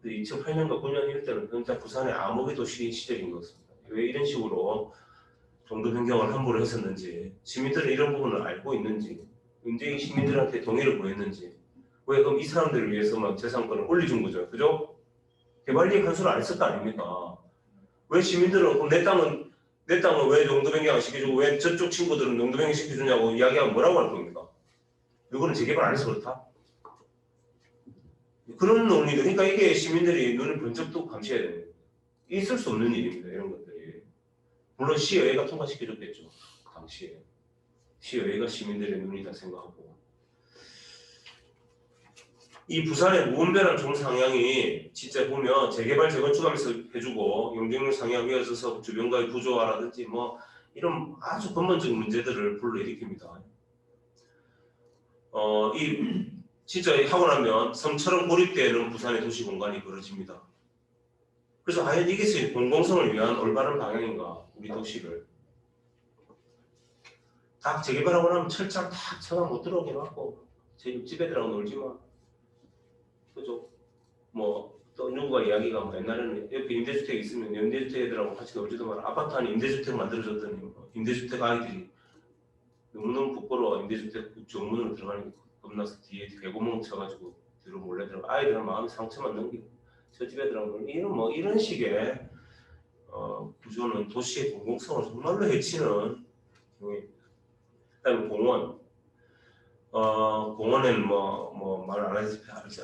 2008년과 9년 이럴 때는 진짜 부산의 암흑의 도시 시절인 것 같습니다. 왜 이런 식으로 정도 변경을 함부로 했었는지 시민들은 이런 부분을 알고 있는지 언제 이 시민들한테 동의를 구했는지 왜 그럼 이 사람들을 위해서만 재산권을 올려준 거죠. 그죠? 개발리에 간수를 안 했을 거 아닙니까? 왜 시민들은 그럼 내 땅은 왜 용도 변경 안 시켜주고 왜 저쪽 친구들은 용도 변경 시켜주냐고 이야기하면 뭐라고 할 겁니까? 이거는 재개발 안 해서 그렇다? 그런 논리들, 그러니까 이게 시민들이 눈을 번쩍 뜨고 감시해야 돼요. 있을 수 없는 일입니다. 이런 것들이. 물론 시의회가 통과시켜줬겠죠. 당시에. 시의회가 시민들의 눈이다 생각하고. 이 부산의 무분별한 종상향이 진짜 보면 재개발 재건축하면서 해주고 용적률 상향 이어져서 주변과의 구조화라든지 뭐 이런 아주 근본적인 문제들을 불러일으킵니다. 진짜 하고 나면 섬처럼 고립되는 부산의 도시 공간이 벌어집니다. 그래서 과연 이것이 공공성을 위한 올바른 방향인가? 우리 도시를 다 재개발하고 나면 철장 다 쳐가 못 들어오게 해놓고 제 집에 들어가 놀지 마. 그죠? 뭐 또 누구가 이야기가 뭐 옛날에는 옆에 임대주택이 있으면 임대주택 애들하고 같이 놀지도 마라. 아파트 안에 임대주택 만들어줬더니 뭐 임대주택 아이들이 너무너무 부끄러워. 임대주택 정문으로 들어가는 게 겁나서 뒤에 개구멍 쳐가지고 뒤로 몰래 들어가. 아이들은 마음의 상처만 넘기고 저 집에 들어가면 이런 식의 구조는 도시의 공공성을 정말로 해치는 경우입니다. 그다음에 공원. 공원에는 말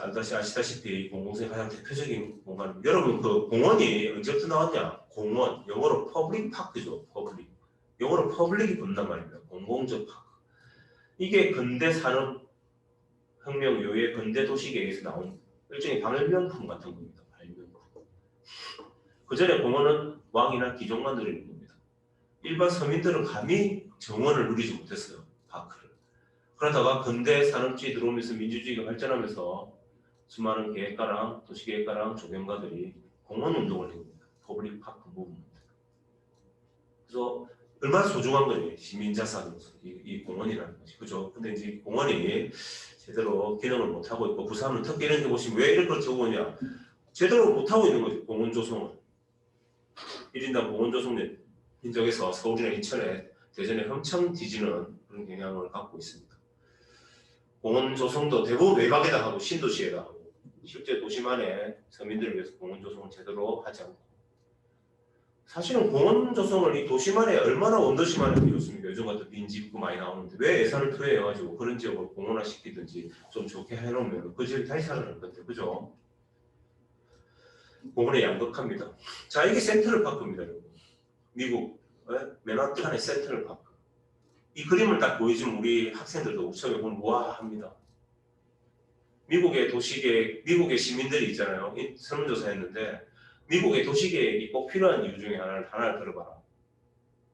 안 아시다시피 공공성의 가장 대표적인 공간입니다. 여러분 그 공원이 언제부터 나왔냐? 공원 영어로 퍼블릭 파크죠. 퍼블릭 영어로 퍼블릭이 붙는단 말입니다. 공공적 파크. 이게 근대 산업 혁명 이후에 근대 도시계획에서 나온 일종의 발명품 같은 겁니다. 발명품. 그 전에 공원은 왕이나 귀족만 누리는 겁니다. 일반 서민들은 감히 정원을 누리지 못했어요. 파크를. 그러다가 근대 산업주의 들어오면서 민주주의가 발전하면서 수많은 계획가랑 도시계획가랑 조경가들이 공원 운동을 했습니다. 퍼블릭 파크 무브먼트. 그래서 얼마나 소중한 거예요. 시민자산으로서 이 공원이라는 것이. 그죠? 근데 이제 공원이 제대로 기능을 못하고 있고 부산은 특히 이런 데 보시면 왜 이렇게 하고 오냐. 제대로 못하고 있는 거죠. 공원 조성을. 1인당 공원 조성 인정해서 서울이나 인천에 대전에 엄청 뒤지는 그런 경향을 갖고 있습니다. 공원 조성도 대부분 외곽에다 하고 신도시에다 하고 실제 도시만의 서민들을 위해서 공원 조성을 제대로 하지 않고 사실은 공원 조성을 이 도시만에 얼마나 원도시만에 필요 없습니까? 요즘 같은 빈집도 많이 나오는데 왜 예산을 투여해가지고 그런 지역을 공원화 시키든지 좀 좋게 해놓으면 그 지역이 다시 살아날 건데 그죠? 공원에 양극합니다. 자 이게 센트럴파크입니다. 여러분. 미국 맨하탄의 센트럴파크. 이 그림을 딱 보여주면 우리 학생들도 처음에 보면 우아합니다. 미국의 도시계획, 미국의 시민들이 있잖아요. 설문조사했는데 미국의 도시계획이 꼭 필요한 이유 중에 하나를 들어봐라.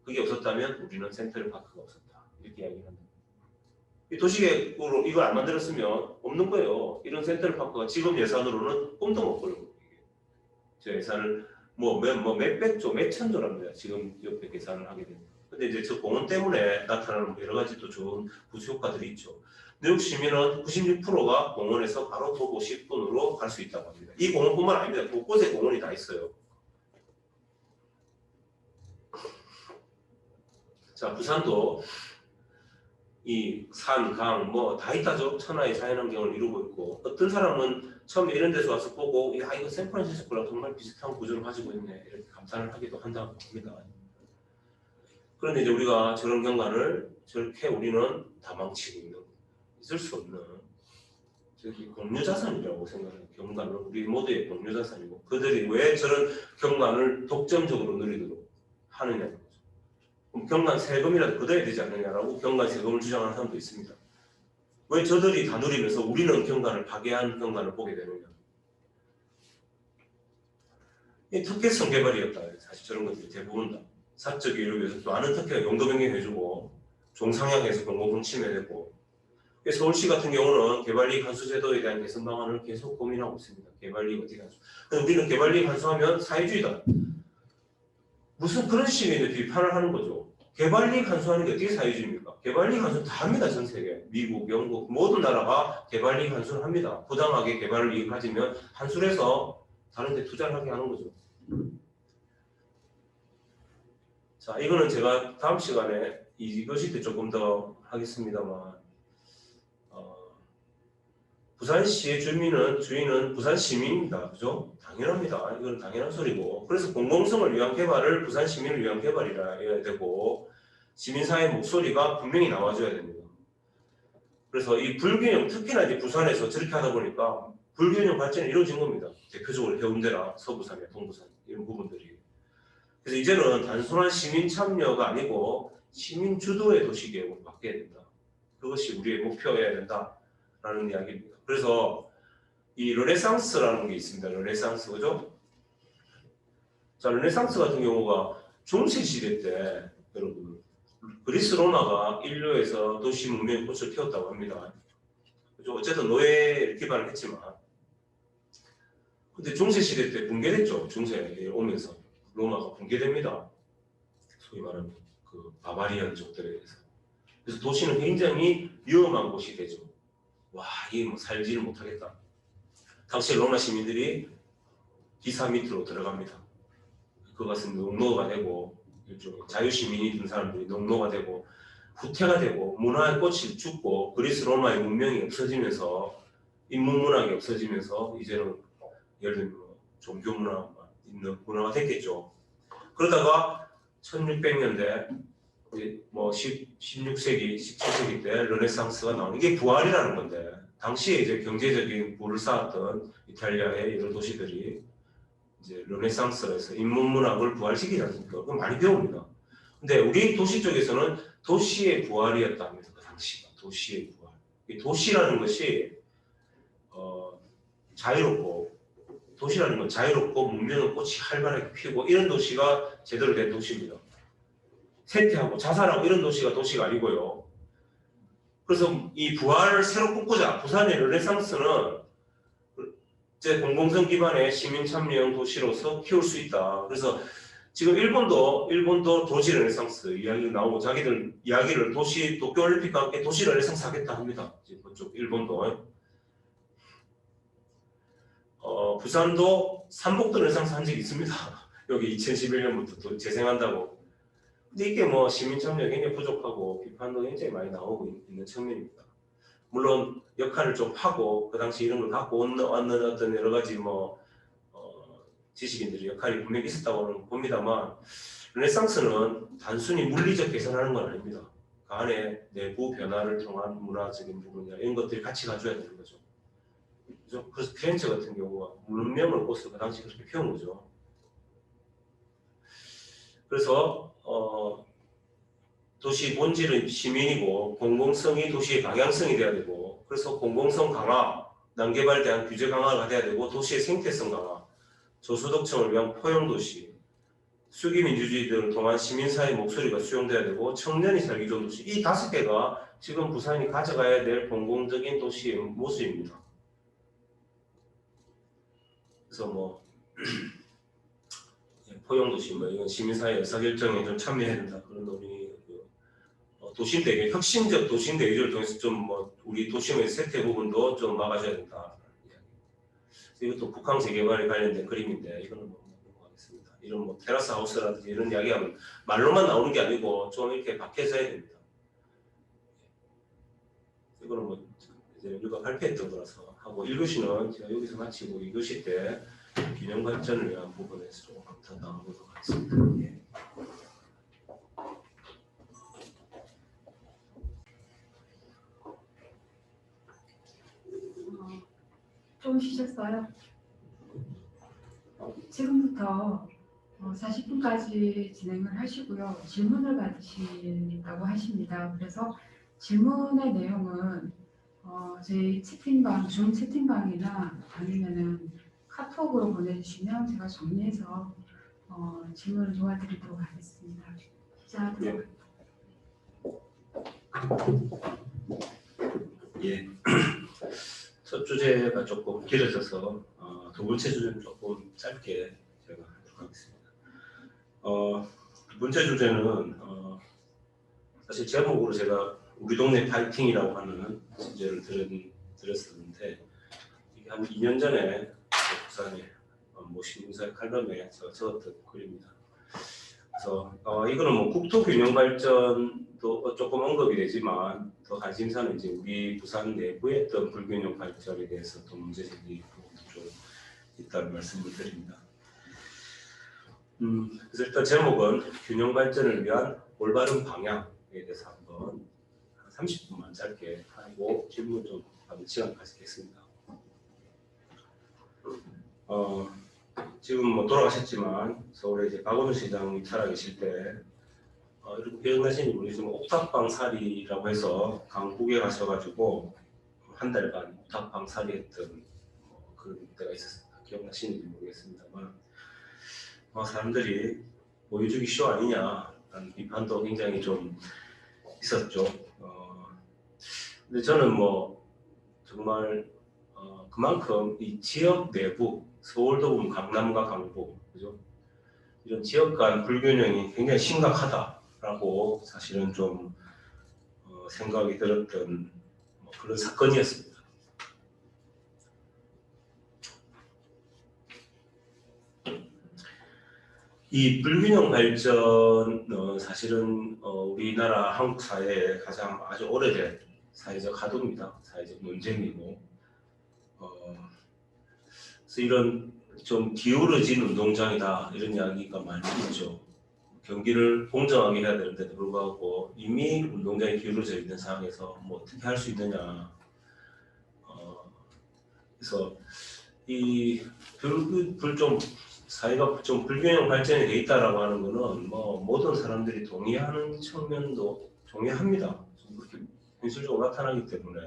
그게 없었다면 우리는 센트럴파크가 없었다. 이렇게 이야기합니다. 이 도시계획으로 이걸 안 만들었으면 없는 거예요. 이런 센트럴파크가 지금 예산으로는 꿈도 못 꾸려고. 저 예산을 몇백조, 몇천조랍니다. 지금 옆에 계산을 하게 됩니다. 근데 이제 저 공원 때문에 나타나는 여러 가지 또 좋은 부수 효과들이 있죠. 뉴욕 시민은 96%가 공원에서 바로 도보 10분으로 갈 수 있다고 합니다. 이 공원뿐만 아닙니다. 곳곳에 공원이 다 있어요. 자, 부산도 이 산, 강, 다 있다죠. 천하의 자연환경을 이루고 있고 어떤 사람은 처음에 이런 데서 와서 보고 야 이거 샌프란시스코랑 정말 비슷한 구조를 가지고 있네 이렇게 감탄을 하기도 한다고 합니다. 그런데 이제 우리가 저런 경관을 저렇게 우리는 다 망치고 있는 있을 수 없는 저기 공유자산이라고 생각해요. 경관은 우리 모두의 공유자산이고 그들이 왜 저런 경관을 독점적으로 누리도록 하느냐는 거죠. 그럼 경관 세금이라도 걷어야 되지 않느냐라고 경관 세금을 주장하는 사람도 있습니다. 왜 저들이 다 누리면서 우리는 경관을 파괴한 경관을 보게 되느냐. 이 특혜성 개발이었다. 사실 저런 것들이 대부분 다. 사적 이익을 위해서 많은 특혜가 용도 변경해주고 종상향해서 공공성 침해되고 서울시 같은 경우는 개발이익 환수 제도에 대한 개선 방안을 계속 고민하고 있습니다. 개발이익 어떻게 환수. 근데 우리는 개발이익 환수하면 사회주의다. 무슨 그런 식의 비판을 하는 거죠. 개발이익 환수하는 게 어떻게 사회주의입니까? 개발이익 환수 다 합니다. 전 세계. 미국, 영국 모든 나라가 개발이익 환수를 합니다. 부당하게 개발이익을 가지면 환수를 해서 다른 데 투자를 하게 하는 거죠. 자, 이거는 제가 다음 시간에 이것이 때 조금 더 하겠습니다만 부산시의 주인은 부산 시민입니다. 그죠? 당연합니다. 이건 당연한 소리고 그래서 공공성을 위한 개발을 부산 시민을 위한 개발이라 해야 되고 시민사회 목소리가 분명히 나와줘야 됩니다. 그래서 이 불균형, 특히나 이제 부산에서 저렇게 하다 보니까 불균형 발전이 이루어진 겁니다. 대표적으로 해운대나 서부산이나 동부산 이런 부분들이. 그래서 이제는 단순한 시민 참여가 아니고 시민 주도의 도시계획으로 바뀌어야 된다. 그것이 우리의 목표여야 된다라는 이야기입니다. 그래서 이 르네상스라는 게 있습니다. 르네상스, 그죠? 자, 르네상스 같은 경우가 중세 시대 때 여러분, 그리스 로마가 인류에서 도시 문명의 꽃을 피웠다고 합니다. 그죠? 어쨌든 노예를 기반을 했지만, 근데 중세 시대 때 붕괴됐죠. 중세에 오면서 로마가 붕괴됩니다. 소위 말하는 그 바바리안족들에 의해서. 그래서 도시는 굉장히 위험한 곳이 되죠. 와, 이게 뭐 살지를 못하겠다. 당시 로마 시민들이 기사 밑으로 들어갑니다. 그것은 농노가 되고 일종의 자유시민이던 사람들이 농노가 되고 후퇴가 되고 문화의 꽃이 죽고 그리스 로마의 문명이 없어지면서 인문문학이 없어지면서 이제는 예를 들면 종교 문화만 있는 문화가 됐겠죠. 그러다가 1600년대 뭐 16세기, 17세기 때 르네상스가 나오는 이게 부활이라는 건데 당시에 이제 경제적인 부를 쌓았던 이탈리아의 여러 도시들이 이제 르네상스에서 인문문학을 부활시키지 않습니까? 그거 많이 배웁니다. 근데 우리 도시 쪽에서는 도시의 부활이었다 합니다. 그 당시가 도시의 부활. 이 도시라는 것이 자유롭고 도시라는 건 자유롭고 문명의 꽃이 활발하게 피우고 이런 도시가 제대로 된 도시입니다. 쇠퇴하고 자살하고 이런 도시가 아니고요. 그래서 이 부활을 새로 꿈꾸자. 부산의 르네상스는 이제 공공성 기반의 시민 참여형 도시로서 키울 수 있다. 그래서 지금 일본도 도시 르네상스 이야기가 나오고 자기들 이야기를 도쿄올림픽과 함께 도시 르네상스 하겠다 합니다. 지금 그쪽 일본도. 부산도 삼복도 르네상스 한 적이 있습니다. 여기 2011년부터 또 재생한다고. 근데 이게 뭐 시민 참여가 굉장히 부족하고 비판도 굉장히 많이 나오고 있는 측면입니다. 물론 역할을 좀 하고 그 당시 이런 걸 갖고 왔는 어떤 여러 가지 지식인들의 역할이 분명히 있었다고 봅니다만 르네상스는 단순히 물리적 개선하는 건 아닙니다. 그 안에 내부 변화를 통한 문화적인 부분이나 이런 것들이 같이 가져야 되는 거죠. 그죠? 그래서 피렌체 같은 경우가 문명을 꽃을 그 당시 그렇게 피운 거죠. 그래서 도시 본질은 시민이고 공공성이 도시의 방향성이 돼야 되고 그래서 공공성 강화, 난개발에 대한 규제 강화가 돼야 되고 도시의 생태성 강화, 저소득층을 위한 포용도시, 수기민주주의들을 통한 시민사회 목소리가 수용돼야 되고 청년이 살기 좋은 도시 이 5개가 지금 부산이 가져가야 될 공공적인 도시의 모습입니다. 그래서 포용도시 이건 시민사회 의사결정에 좀 참여해야 된다 그런 논의고요. 도시인데 혁신적 도시인데 이를 통해서 좀 우리 도심의 쇠퇴 부분도 좀 막아줘야 된다. 이것도 북한 재개발에 관련된 그림인데 이거는 넘어가겠습니다. 이런 테라스 하우스라든지 이런 이야기하면 말로만 나오는 게 아니고 좀 이렇게 박혀서 해야 됩니다. 이거는 이제 우리가 발표했던 거라서 하고 1교시는 제가 여기서 마치고 2교시 때 균형 발전을 위한 부분에서 조금 더 나아보도록 하겠습니다. 예. 좀 쉬셨어요? 지금부터 40분까지 진행을 하시고요. 질문을 받으신다고 하십니다. 그래서 질문의 내용은 저희 채팅방, 줌 채팅방이나 아니면은 카톡으로 보내주시면 제가 정리해서 질문을 도와드리도록 하겠습니다. 자, 예. 첫 주제가 조금 길어져서 두 번째 주제는 조금 짧게 제가 하도록 하겠습니다. 두 번째 주제는 사실 제목으로 제가 우리 동네 파이팅이라고 하는 주제를 들었었는데 이게 한 2년 전에 부산에 신문사의 칼럼에 제가 적었던 글입니다. 그래서 이거는 국토균형 발전도 조금 언급이 되지만 더 관심사는 이제 우리 부산 내부의 어떤 불균형 발전에 대해서 또 문제 제기 부분도 좀 있다는 말씀을 드립니다. 그래서 일단 제목은 균형 발전을 위한 올바른 방향에 대해서 한번 30분만 짧게 하고 질문 좀 하는 시간 가지겠습니다. 지금 돌아가셨지만 서울에 이제 박원순 시장이 살아계실 때 이렇게 기억나시는지 모르겠지만 옥탑방 살이라고 해서 강북에 가셔가지고 한 달간 옥탑방 살이했던 그런 때가 있었습니다. 기억나시는지 모르겠습니다만 사람들이 보여주기 쇼 아니냐 라는 비판도 굉장히 좀 있었죠. 근데 저는 뭐 정말 그만큼 이 지역 내부, 서울도 보면 강남과 강북, 그죠? 이런 지역 간 불균형이 굉장히 심각하다라고 사실은 좀 생각이 들었던 뭐 그런 사건이었습니다. 이 불균형 발전은 사실은 우리나라 한국 사회에 가장 아주 오래된 사회적 화두입니다. 사회적 논쟁이고, 그래서 이런 좀 기울어진 운동장이다 이런 이야기가 많이 있죠. 경기를 공정하게 해야 되는데도 불구하고 이미 운동장이 기울어져 있는 상황에서 뭐 어떻게 할 수 있느냐. 그래서 이 좀 사회가 좀 불균형 발전이 돼 있다라고 하는 거는 뭐 모든 사람들이 동의하는 측면도 동의합니다. 그렇게 현실적으로 나타나기 때문에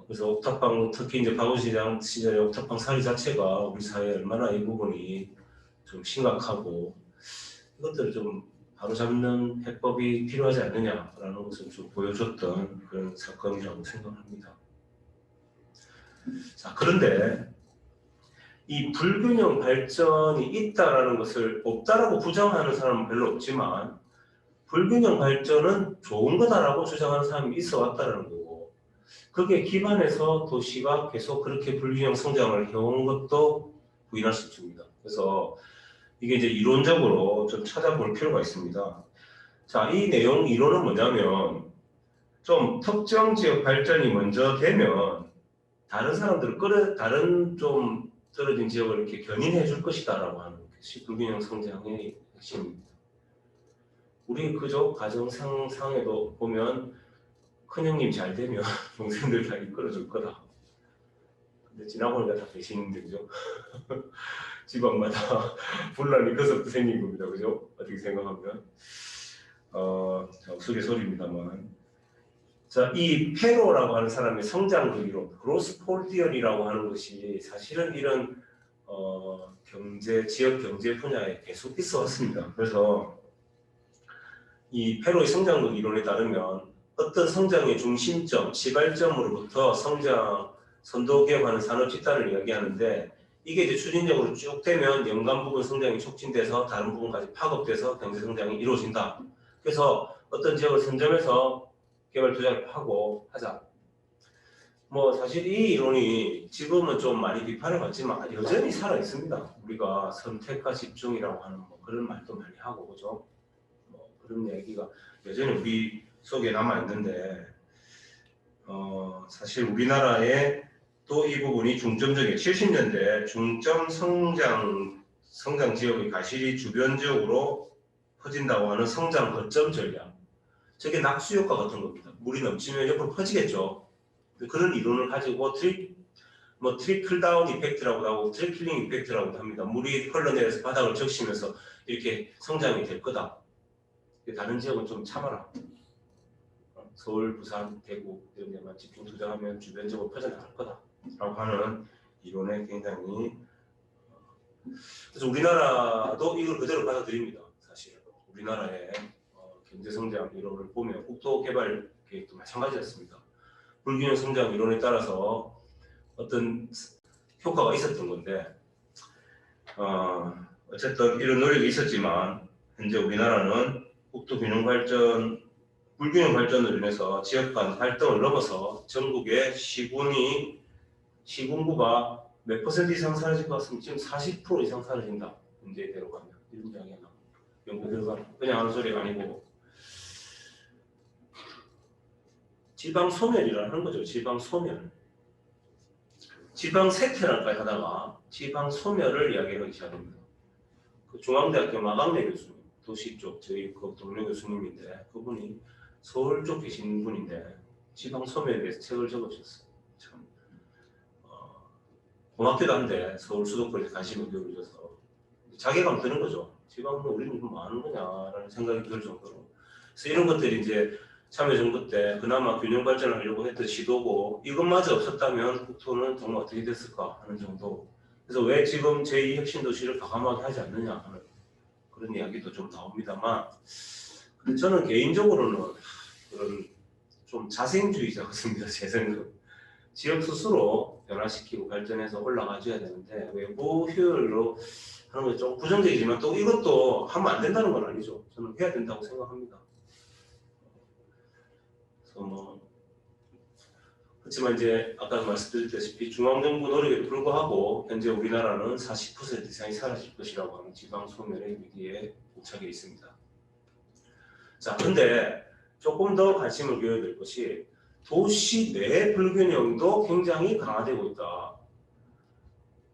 그래서 옥탑방 특히 이제 박원시장 시절에 옥탑방 사회 자체가 우리 사회에 얼마나 이 부분이 좀 심각하고 이것들을 좀 바로잡는 해법이 필요하지 않느냐라는 것을 좀 보여줬던 그런 사건이라고 생각합니다. 자, 그런데 이 불균형 발전이 있다라는 것을 없다라고 부정하는 사람은 별로 없지만 불균형 발전은 좋은 거다라고 주장하는 사람이 있어 왔다는 거고 거기에 기반해서 도시가 계속 그렇게 불균형 성장을 해온 것도 부인할 수 없습니다. 그래서 이게 이제 이론적으로 좀 찾아볼 필요가 있습니다. 자, 이 내용 이론은 뭐냐면 좀 특정 지역 발전이 먼저 되면 다른 사람들을 다른 좀 떨어진 지역을 이렇게 견인해 줄 것이다라고 하는 것이 불균형 성장의 핵심입니다. 우리 그저 가정상에도 보면 큰형님 잘 되면 동생들 다 이끌어 줄 거다. 근데 지나보니까 다 배신인데 그죠? 집안마다 분란이 그서부터 생긴 겁니다. 그죠? 어떻게 생각하면 우스갯소리입니다만 자, 이 페로라고 하는 사람의 성장적 이론, 그로스 폴디언이라고 하는 것이 사실은 이런 지역 경제 분야에 계속 있어 왔습니다. 그래서 이 페로의 성장적 이론에 따르면 어떤 성장의 중심점, 시발점으로부터 성장, 선도 개혁하는 산업 집단을 이야기하는데 이게 이제 추진적으로 쭉 되면 연간 부분 성장이 촉진돼서 다른 부분까지 파급돼서 경제 성장이 이루어진다. 그래서 어떤 지역을 선점해서 개발 투자를 하고 하자. 뭐 사실 이 이론이 지금은 좀 많이 비판을 받지만 여전히 살아 있습니다. 우리가 선택과 집중이라고 하는 뭐 그런 말도 많이 하고 그죠? 뭐 그런 얘기가 여전히 우리 속에 남아 있는데 사실 우리나라에 또 이 부분이 중점적인 70년대 중점 성장 지역의 가실이 주변 지역으로 퍼진다고 하는 성장 거점 전략. 저게 낙수 효과 같은 겁니다. 물이 넘치면 옆으로 퍼지겠죠. 그런 이론을 가지고 트리클 다운 이펙트라고 하고 트리클링 이펙트라고 합니다. 물이 흘러내려서 바닥을 적시면서 이렇게 성장이 될 거다. 다른 지역은 좀 참아라. 서울, 부산, 대구 이런 데만 집중 투자하면 주변 지역으로 퍼져나갈 거다. 라고 하는 이론에 굉장히 그래서 우리나라도 이걸 그대로 받아들입니다. 사실 우리나라의 경제성장 이론을 보면 국토개발 계획도 마찬가지였습니다. 불균형 성장 이론에 따라서 어떤 효과가 있었던 건데 어쨌든 이런 노력이 있었지만 현재 우리나라는 국토균형 발전, 불균형 발전으로 인해서 지역 간 활동을 넘어서 전국의 시군구가 몇 퍼센트 이상 사라질 것 같습니다. 지금 40% 이상 사라진다. 문제대로 가면 이런 이야기가 나옵니다. 연구 결과 그냥 하는 소리가 아니고 지방 소멸이라는 거죠. 지방 소멸. 지방 세퇴랄까 하다가 지방 소멸을 이야기하기 시작합니다. 그 중앙대학교 마강래 교수님, 도시 쪽 저희 그 동료 교수님인데 그분이 서울 쪽 계신 분인데 지방 소멸에 대해서 책을 적으셨어요. 참 고맙기도 한데 서울 수도권에 관심을 기울여줘서 자괴감 드는 거죠. 지방은 우리는 뭐 하는 거냐라는 생각이 들 정도로. 그래서 이런 것들이 이제 참여정부 때 그나마 균형 발전하려고 했던 시도고 이것마저 없었다면 국토는 정말 어떻게 됐을까 하는 정도. 그래서 왜 지금 제2혁신도시를 과감하게 하지 않느냐 하는 그런 이야기도 좀 나옵니다만, 근데 저는 개인적으로는 그런 좀 자생주의자 같습니다. 제 생각. 지역 스스로 변화시키고 발전해서 올라가줘야 되는데 외부 효율로 하는 게 좀 부정적이지만 또 이것도 하면 안 된다는 건 아니죠. 저는 해야 된다고 생각합니다. 그래서 뭐 그렇지만 이제 아까 말씀드렸다시피 중앙정부 노력에도 불구하고 현재 우리나라는 40% 이상이 사라질 것이라고 하는 지방 소멸의 위기에 봉착해 있습니다. 자, 근데 조금 더 관심을 기울여야 될 것이 도시 내 불균형도 굉장히 강화되고 있다.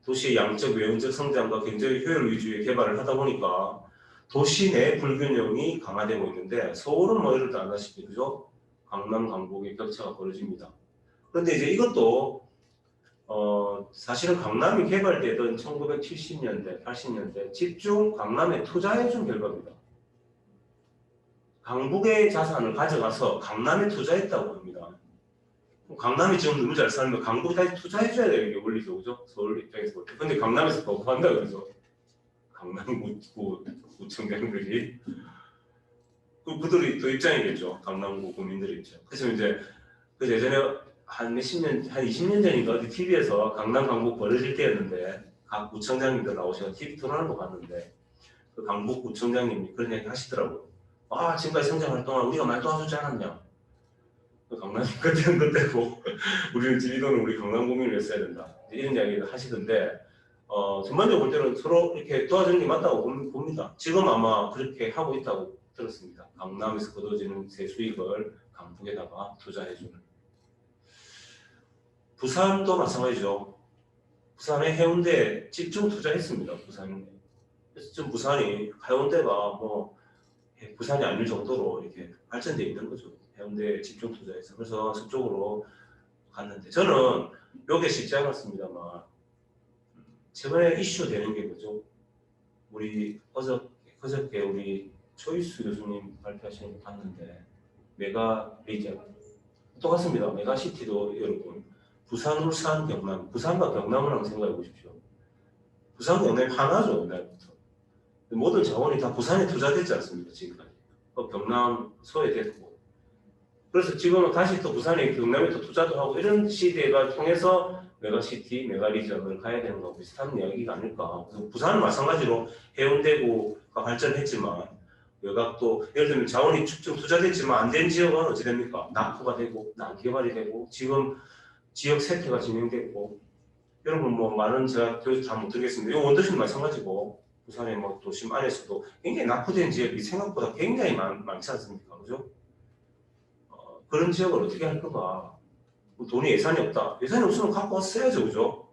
도시의 양적 외형적 성장과 경제의 효율 위주의 개발을 하다 보니까 도시 내 불균형이 강화되고 있는데 서울은 뭐 이럴 때 알다시피 그죠? 강남 강북의 격차가 벌어집니다. 그런데 이제 이것도 사실은 강남이 개발되던 1970년대, 80년대 집중 강남에 투자해준 결과입니다. 강북의 자산을 가져가서 강남에 투자했다고 합니다. 강남이 지금 너무 잘 살면 강북에 다시 투자해줘야 돼요. 이게 원리죠, 그죠? 서울 입장에서 볼 때. 근데 강남에서 거부한다 그러죠. 강남구청장들이. 그들이 또 입장이겠죠. 강남구 구민들의 입장. 그래서 이제 그 예전에 한 20년 전인가 어디 TV에서 강남 강북 벌어질 때였는데 각 구청장님들 나오셔서 TV 토론하는 거 봤는데 그 강북 구청장님이 그런 얘기 하시더라고요. 아, 지금까지 성장할 동안 우리가 많이 도와주지 않았냐? 강남이 그때는 그때고 우리는 지리도는 우리 강남구민을 위해서 해야 된다. 이런 이야기를 하시던데 전반적으로 볼 때는 서로 이렇게 도와주는 게 맞다고 봅니다. 지금 아마 그렇게 하고 있다고 들었습니다. 강남에서 거둬지는 세 수익을 강북에다가 투자해주는. 부산도 마찬가지죠. 부산의 해운대에 집중 투자했습니다. 부산에. 그래서 지금 부산이 해운대가 뭐 부산이 아닐 정도로 이렇게 발전되어 있는 거죠. 해운대에 집중 투자해서. 그래서 서쪽으로 갔는데 저는 요게 쉽지 않았습니다만 최근에 이슈 되는 게 뭐죠? 우리 어저께 우리 초이스 교수님 발표하시는 거 봤는데 메가 리전 똑같습니다. 메가시티도 여러분 부산, 울산, 경남 부산과 경남을 한번 생각해 보십시오. 부산, 경남이 하나죠. 옛날부터. 모든 자원이 다 부산에 투자되지 않습니까? 지금까지. 경남 소외됐고 그래서 지금은 다시 또 부산에 경남에 또 투자도 하고 이런 시대가 통해서 메가시티, 메가리전을 가야 되는 거하고 비슷한 이야기가 아닐까. 그래서 부산은 마찬가지로 해운대구가 발전했지만 외곽도 예를 들면 자원이 집중 투자됐지만 안 된 지역은 어찌 됩니까? 낙후가 되고 난개발이 되고 지금 지역 세태가 진행되고 여러분 뭐 많은 제가 교수 잘 못 드리겠습니다. 이 원도시는 마찬가지고 부산의 뭐 도심 안에서도 굉장히 낙후된 지역이 생각보다 굉장히 많지 않습니까? 그죠? 그런 지역을 어떻게 할 거가 돈이 예산이 없다. 예산이 없으면 갖고 왔어야죠. 그죠?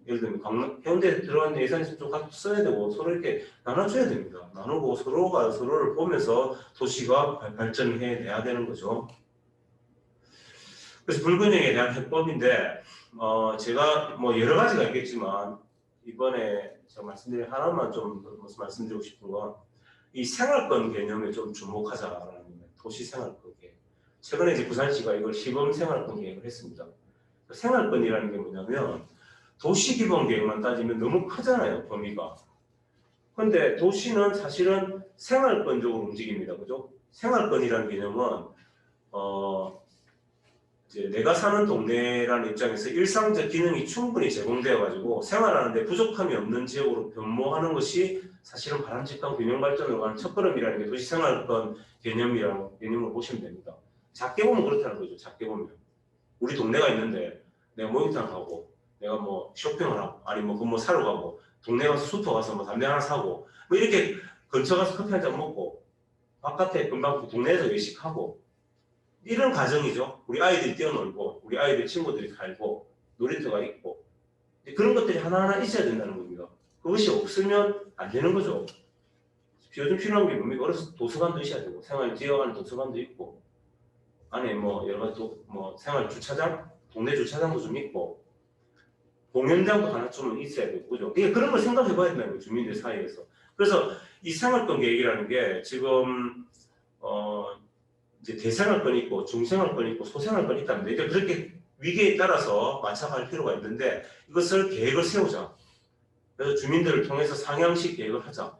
예를 들면 해운대에 들어간 예산이 있으면 좀 갖고 써야 되고 서로 이렇게 나눠줘야 됩니다. 나누고 서로가 서로를 보면서 도시가 발전해내야 되는 거죠. 그래서 불균형에 대한 해법인데 제가 뭐 여러 가지가 있겠지만 이번에 제가 말씀드린 하나만 좀 말씀드리고 싶은 건 이 생활권 개념에 좀 주목하자라는 겁니다. 도시 생활권 계획. 최근에 이제 부산시가 이걸 시범 생활권 계획을 했습니다. 생활권이라는 게 뭐냐면 도시 기본 계획만 따지면 너무 크잖아요, 범위가. 그런데 도시는 사실은 생활권적으로 움직입니다. 그죠? 생활권이라는 개념은 이제 내가 사는 동네라는 입장에서 일상적 기능이 충분히 제공되어 가지고 생활하는데 부족함이 없는 지역으로 변모하는 것이 사실은 바람직한 균형 발전으로 가는 첫걸음이라는 게 도시 생활권 개념으로 보시면 됩니다. 작게 보면 그렇다는 거죠. 작게 보면 우리 동네가 있는데 내가 목욕탕 가고 내가 뭐 쇼핑을 하고 아니 뭐 사러 가고 동네 가서 슈퍼 가서 뭐 담배 하나 사고 뭐 이렇게 근처 가서 커피 한 잔 먹고 바깥에 금방 동네에서 외식하고 이런 가정이죠. 우리 아이들이 뛰어놀고 우리 아이들 친구들이 살고 놀이터가 있고 그런 것들이 하나하나 있어야 된다는 겁니다. 그것이 없으면 안 되는 거죠. 요즘 필요한 게 뭡니까? 어려서 도서관도 있어야 되고 생활 지역 안에 도서관도 있고 안에 뭐 여러 가지 뭐 생활 주차장, 동네 주차장도 좀 있고 공연장도 하나쯤은 있어야 되고 그죠? 그런 걸 생각해봐야 된다는 거예요. 주민들 사이에서. 그래서 이 생활권 계획이라는 게 지금 이제 대생활권이 있고 중생활권이 있고 소생활권이 있다는데 이제 그렇게 위기에 따라서 맞춰갈 필요가 있는데 이것을 계획을 세우자. 그래서 주민들을 통해서 상향식 계획을 하자.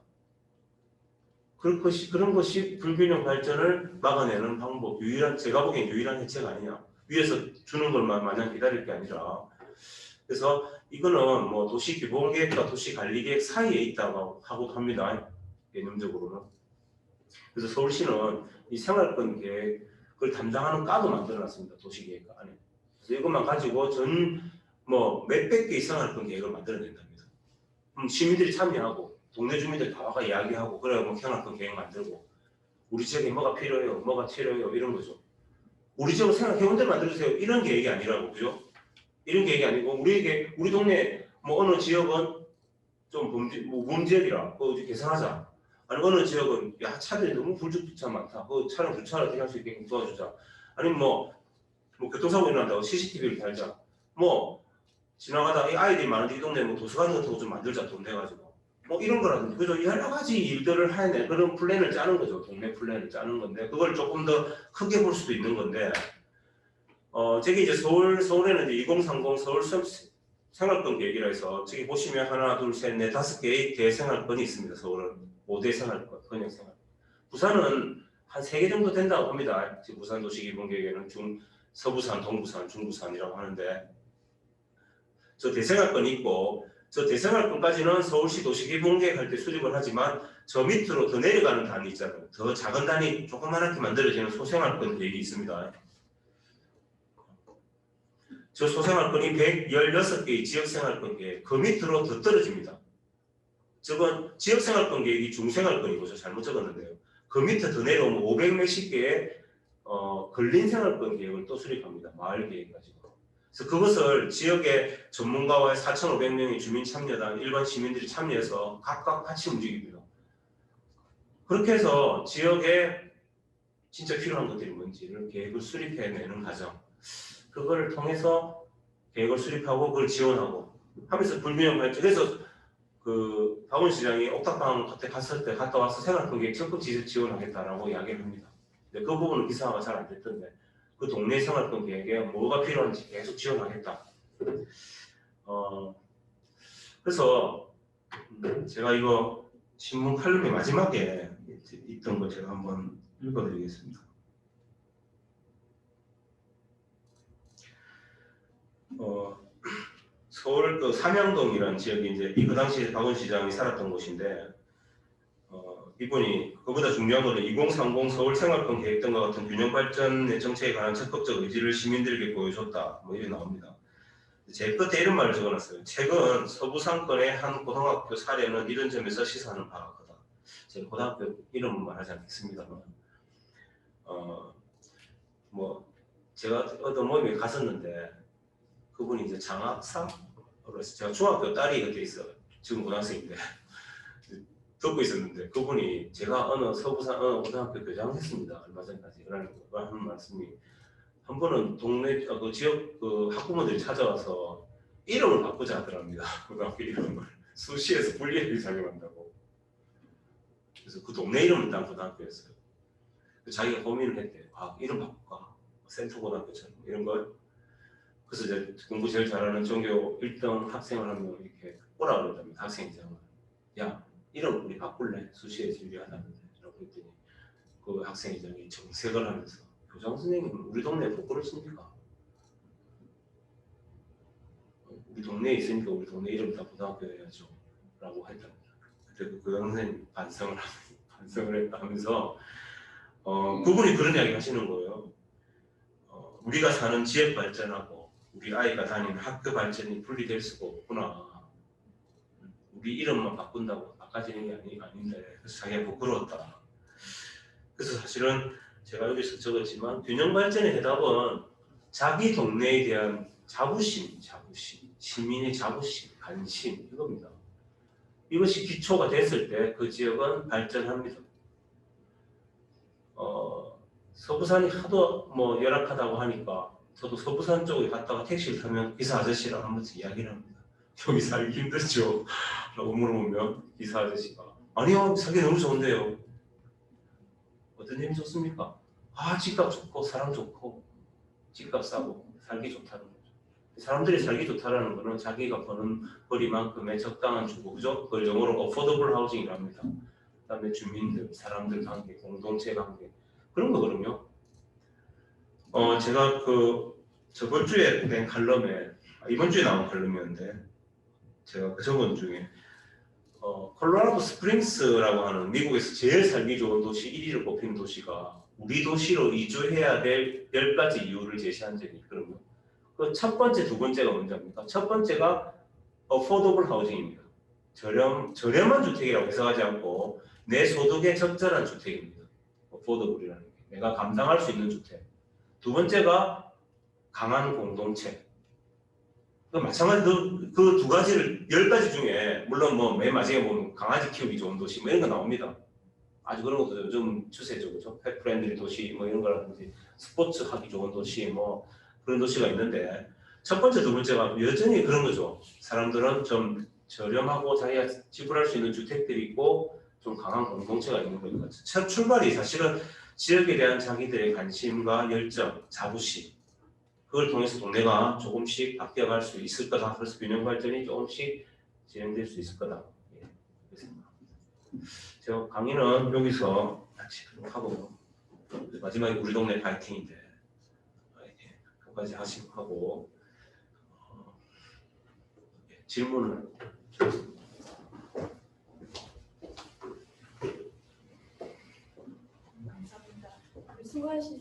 그런 것이 불균형 발전을 막아내는 방법, 제가 보기엔 유일한 해책 아니냐. 위에서 주는 것만 마냥 기다릴 게 아니라. 그래서 이거는 뭐 도시 기본계획과 도시 관리계획 사이에 있다고 하고 합니다. 개념적으로는. 그래서 서울시는 이 생활권 계획을 담당하는 과도 만들어놨습니다. 도시계획 안에. 그래서 이것만 가지고 뭐 몇백 개의 생활권 계획을 만들어낸답니다. 그럼 시민들이 참여하고 동네 주민들 다 와가 이야기하고 그래 뭐 생활권 계획 만들고 우리 지역에 뭐가 필요해요, 뭐가 필요해요 이런 거죠. 우리 지역을 생활해본 대로 만들어주세요. 이런 계획이 아니라고 그죠? 이런 계획이 아니고 우리 동네 뭐 어느 지역은 좀 범지역이라 그거 개선하자. 아니 어느 지역은 야 차들이 너무 불주차 많다. 그 차량 주차를 어떻게 할 수 있게 도와주자. 아니면 뭐 교통사고 일어난다고 CCTV를 달자. 뭐 지나가다 이 아이들이 많은데 이 동네 뭐 도서관 같은 거 좀 만들자 돈 내가지고. 뭐 이런 거라든지 그죠? 여러 가지 일들을 해내 그런 플랜을 짜는 거죠. 동네 플랜을 짜는 건데 그걸 조금 더 크게 볼 수도 있는 건데 저기 이제 서울에는 이제 2030 서울 생활권 계획이라 해서 저기 보시면 하나 둘 셋 넷 다섯 개의 대생활권이 있습니다. 서울은 5대 생활권, 권역 생활권. 부산은 한 3개 정도 된다고 합니다. 지금 부산 도시기본계획에는 서부산, 동부산, 중부산이라고 하는데 저 대생활권이 있고 저 대생활권까지는 서울시 도시기본계획 할 때 수립을 하지만 저 밑으로 더 내려가는 단위 있잖아요. 더 작은 단위 조그맣게 만들어지는 소생활권 계획이 있습니다. 저 소생활권이 116개의 지역생활권 계획 그 밑으로 더 떨어집니다. 저건 지역생활권 계획이 중생활권이고 저 잘못 적었는데요. 그 밑에 더 내려오면 500 몇십 개의 근린생활권 계획을 또 수립합니다. 마을 계획 가지고. 그래서 그것을 지역의 전문가와 4,500명의 주민 참여단, 일반 시민들이 참여해서 각각 같이 움직입니다. 그렇게 해서 지역에 진짜 필요한 것들이 뭔지를 계획을 수립해내는 과정. 그걸 통해서 계획을 수립하고 그걸 지원하고 하면서 불균형 발전. 그래서 그 박원 시장이 옥탑방 그때 갔다 와서 생활권 계획 적극 지원하겠다라고 이야기를 합니다. 근데 그 부분은 기사화가 잘 안 됐던데 그 동네 생활권 계획에 뭐가 필요한지 계속 지원하겠다. 그래서 제가 이거 신문 칼럼의 마지막에 있던 거 제가 한번 읽어드리겠습니다. 서울 그 삼양동이라는 지역이 이제 그 당시에 박원 시장이 살았던 곳인데 이분이 그보다 중요한 거는 2030 서울 생활권 계획 등과 같은 균형 발전의 정책에 관한 적극적 의지를 시민들에게 보여줬다. 뭐 이게 나옵니다. 제 끝에 이런 말을 적어놨어요. 최근 서부 상권의 한 고등학교 사례는 이런 점에서 시사하는 바가 크다. 제가 고등학교 이름은 말하지 않겠습니다만 뭐 제가 어떤 모임에 갔었는데 그분이 이제 장학사로서 제가 중학교 딸이 그때 있어요. 지금 고등학생인데 듣고 있었는데 그분이 제가 어느 서부산 어느 고등학교 교장했습니다. 얼마 전까지 하는 말씀이 한 번은 동네 그 지역 그 학부모들이 찾아와서 이름을 바꾸자 하더랍니다. 고등학교 이름을 수시에서 분리하게 작용한다고. 그래서 그 동네 이름을 딴 고등학교였어요. 자기가 고민을 했대요. 아 이름 바꿀까? 센터고등학교처럼 이런 걸. 그래서 이제 공부 제일 잘하는 전교 1등 학생을 하면 이렇게 오라 그러답니다. 학생회장을. 야 이름 우리 바꿀래? 수시에서 유리하다는데 라고 했더니 그 학생회장이 정색을 하면서 교장 선생님은 우리 동네에 부끄러우십니까? 우리 동네에 있으니까 우리 동네 이름 다 고등학교 해야죠 라고 했답니다. 그때 그 교장 선생님 반성을 했다 하면서 그분이 그런 이야기 하시는 거예요. 우리가 사는 지역 발전하고 우리 아이가 다니는 학교 발전이 분리될 수가 없구나. 우리 이름만 바꾼다고 바꿔지는 게 아닌데 그래서 자기가 부끄러웠다. 그래서 사실은 제가 여기서 적었지만 균형 발전의 해답은 자기 동네에 대한 자부심, 시민의 자부심, 관심 이겁니다. 이것이 기초가 됐을 때 그 지역은 발전합니다. 서부산이 하도 뭐 열악하다고 하니까 저도 서부산 쪽에 갔다가 택시를 타면 기사 아저씨랑 한 번씩 이야기를 합니다. 여기 살기 힘들죠? 라고 물어보면 기사 아저씨가 아니요 살기 너무 좋은데요. 어떤 점이 좋습니까? 아 집값 좋고 사람 좋고 집값 싸고 살기 좋다는 거죠. 사람들이 살기 좋다는 거는 자기가 버는 벌이만큼의 적당한 주거, 그죠? 그걸 영어로 affordable housing이랍니다. 그다음에 주민들, 사람들 관계, 공동체 관계 그런 거거든요. 제가 저번 주에 낸 칼럼에 이번 주에 나온 칼럼이었는데 제가 그 저번 중에 콜로라도 스프링스라고 하는 미국에서 제일 살기 좋은 도시 1위를 뽑힌 도시가 우리 도시로 이주해야 될 10가지 이유를 제시한 적이 있거든요. 그 첫 번째, 두 번째가 뭔지 압니까? 첫 번째가 affordable housing입니다. 저렴한 주택이라고 해석하지 않고 내 소득에 적절한 주택입니다. affordable이라는 게 내가 감당할 수 있는 주택. 두 번째가 강한 공동체. 마찬가지로 그 두 가지를 10가지 중에 물론 뭐 맨 마지막에 보면 강아지 키우기 좋은 도시 뭐 이런 거 나옵니다. 아주 그런 것도 요즘 추세죠, 그죠? 펫 프렌들리 도시 뭐 이런 거라든지 스포츠 하기 좋은 도시 뭐 그런 도시가 있는데 첫 번째, 두 번째가 여전히 그런 거죠. 사람들은 좀 저렴하고 자기가 지불할 수 있는 주택들이 있고 좀 강한 공동체가 있는 거니까 첫 출발이 사실은 지역에 대한 자기들의 관심과 열정, 자부심 그걸 통해서 동네가 조금씩 바뀌어갈 수 있을 거다. 그래서 균형 발전이 조금씩 진행될 수 있을 거다. 예, 그렇게 생각합니다. 제가 강의는 여기서 같이 하고 마지막에 우리 동네 파이팅인데 그까지 하고 질문을 감사합니다. 수고하신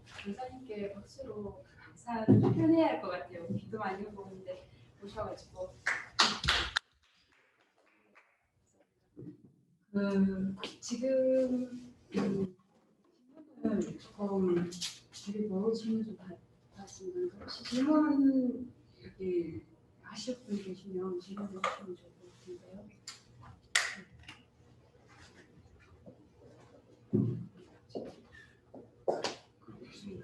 강사님께 박수로 감사를 표현해야 할 것 같아요. 비도 많이 오고 있는데 오셔가지고. 지금 질문을 조금 드리고 질문 좀 받았습니다. 혹시 질문 이렇게 하실 분 계시면 질문을 해주시면 좋을 것 같은데요.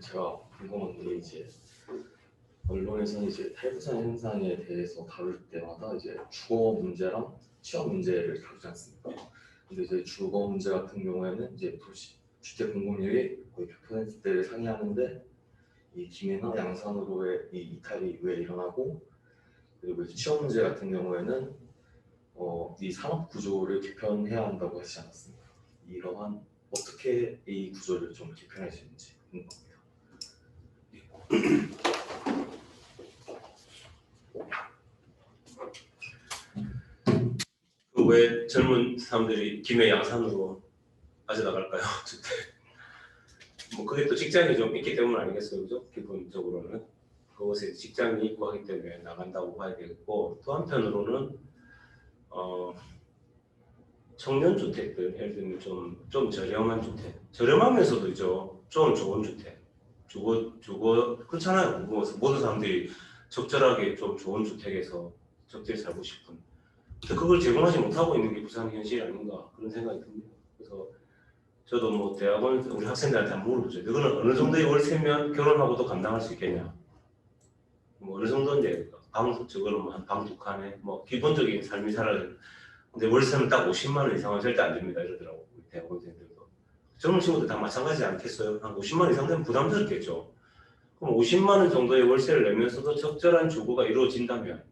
제가 궁금한 게 이제 언론에서는 이제 탈부산 현상에 대해서 다룰 때마다 이제 주거 문제랑 취업 문제를 다루지 않습니까? 근데 이제 주거 문제 같은 경우에는 이제 도시 주택 공급률이 거의 100%대를 상회하는데 이 김해나 양산으로의 이 이탈이 왜 일어나고 그리고 이제 취업 문제 같은 경우에는 이 산업 구조를 개편해야 한다고 하시지 않았습니까? 이러한 어떻게 이 구조를 좀 개편할 수 있는지 궁금합니다. 왜 젊은 사람들이 김해 양산으로 빠져나갈까요? 뭐 그게 또 직장이 좀 있기 때문 아니겠어요, 그죠? 기본적으로는 그곳에 직장이 있고 하기 때문에 나간다고 봐야 되겠고 또 한편으로는 청년 주택들 예를 들면 좀 저렴한 주택, 저렴하면서도 좀 좋은 주택, 주거 그렇잖아요. 모든 사람들이 적절하게 좀 좋은 주택에서 적절히 살고 싶은. 그걸 제공하지 못하고 있는 게 부산의 현실이 아닌가 그런 생각이 듭니다. 그래서 저도 뭐 대학원 우리 학생들한테 한번 물어보죠. 너는 어느 정도의 월세면 결혼하고도 감당할 수 있겠냐? 뭐 어느 정도인데 저거는 뭐 한 방 두 칸에 뭐 기본적인 삶이 살아야 되는. 근데 월세는 딱 50만 원 이상은 절대 안 됩니다 이러더라고 우리 대학원생들도. 젊은 친구들 다 마찬가지지 않겠어요? 한 50만 원 이상 되면 부담스럽겠죠. 그럼 50만 원 정도의 월세를 내면서도 적절한 주거가 이루어진다면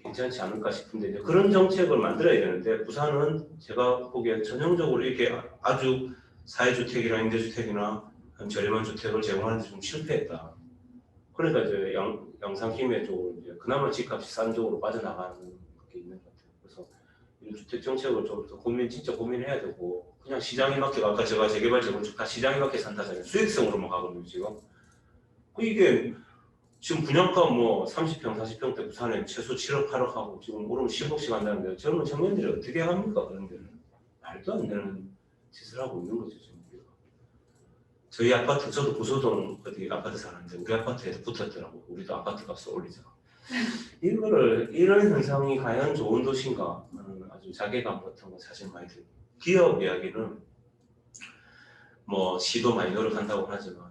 괜찮지 않을까 싶은데 이제 그런 정책을 만들어야 되는데 부산은 제가 보기엔 전형적으로 이렇게 아주 사회주택이나 임대주택이나 저렴한 주택을 제공하는 데 좀 실패했다. 그러니까 이제 양산 김해 쪽으로 이제 그나마 집값이 싼 쪽으로 빠져나가는 게 있는 것 같아요. 그래서 이런 주택 정책을 좀 더 진짜 고민해야 되고 그냥 시장에 맞게 아까 제가 재개발 재건축 다 시장에 맞게 산다잖아요. 수익성으로만 가거든요 지금. 이게 지금 분양가 뭐 30평, 40평대 부산에 최소 7억, 8억 하고 지금 오르면 10억씩 한다는데 젊은 청년들이 어떻게 합니까? 그런 데는 말도 안 되는 짓을 하고 있는 거죠 지금. 저희 아파트, 저도 구소동 어디 아파트 사는데 우리 아파트에도 붙었더라고. 우리도 아파트 값을 올리자. 이런 현상이 과연 좋은 도시인가 하는 아주 자괴감 같은 거 사실 많이 들고. 기업 이야기는 뭐 시도 많이 노력한다고 하지만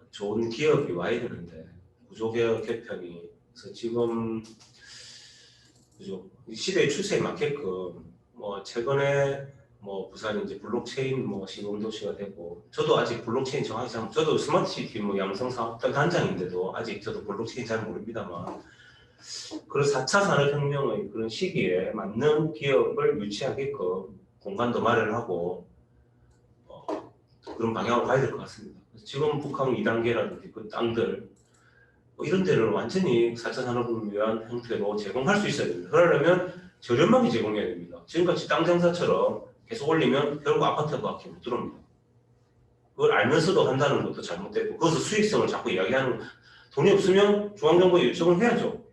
좋은 기업이 와야 되는데 구조개혁 개편이 그래서 지금 그죠 시대의 추세에 맞게끔 뭐 최근에 뭐 부산이 이제 블록체인 뭐 시범 도시가 되고 저도 아직 블록체인 정확히 저도 스마트시티 뭐 양성 사업단 단장인데도 아직 저도 블록체인 잘 모릅니다만 그런 4차 산업혁명의 그런 시기에 맞는 기업을 유치하게끔 공간도 마련하고 그런 방향으로 가야 될 것 같습니다. 지금 북한 2단계라든지 그 땅들 이런 데를 완전히 4차 산업을 위한 형태로 제공할 수 있어야 됩니다. 그러려면 저렴하게 제공해야 됩니다. 지금같이 땅 장사처럼 계속 올리면 결국 아파트밖에 못 들어옵니다. 그걸 알면서도 한다는 것도 잘못됐고 거기서 수익성을 자꾸 이야기하는 돈이 없으면 중앙정부에 요청을 해야죠.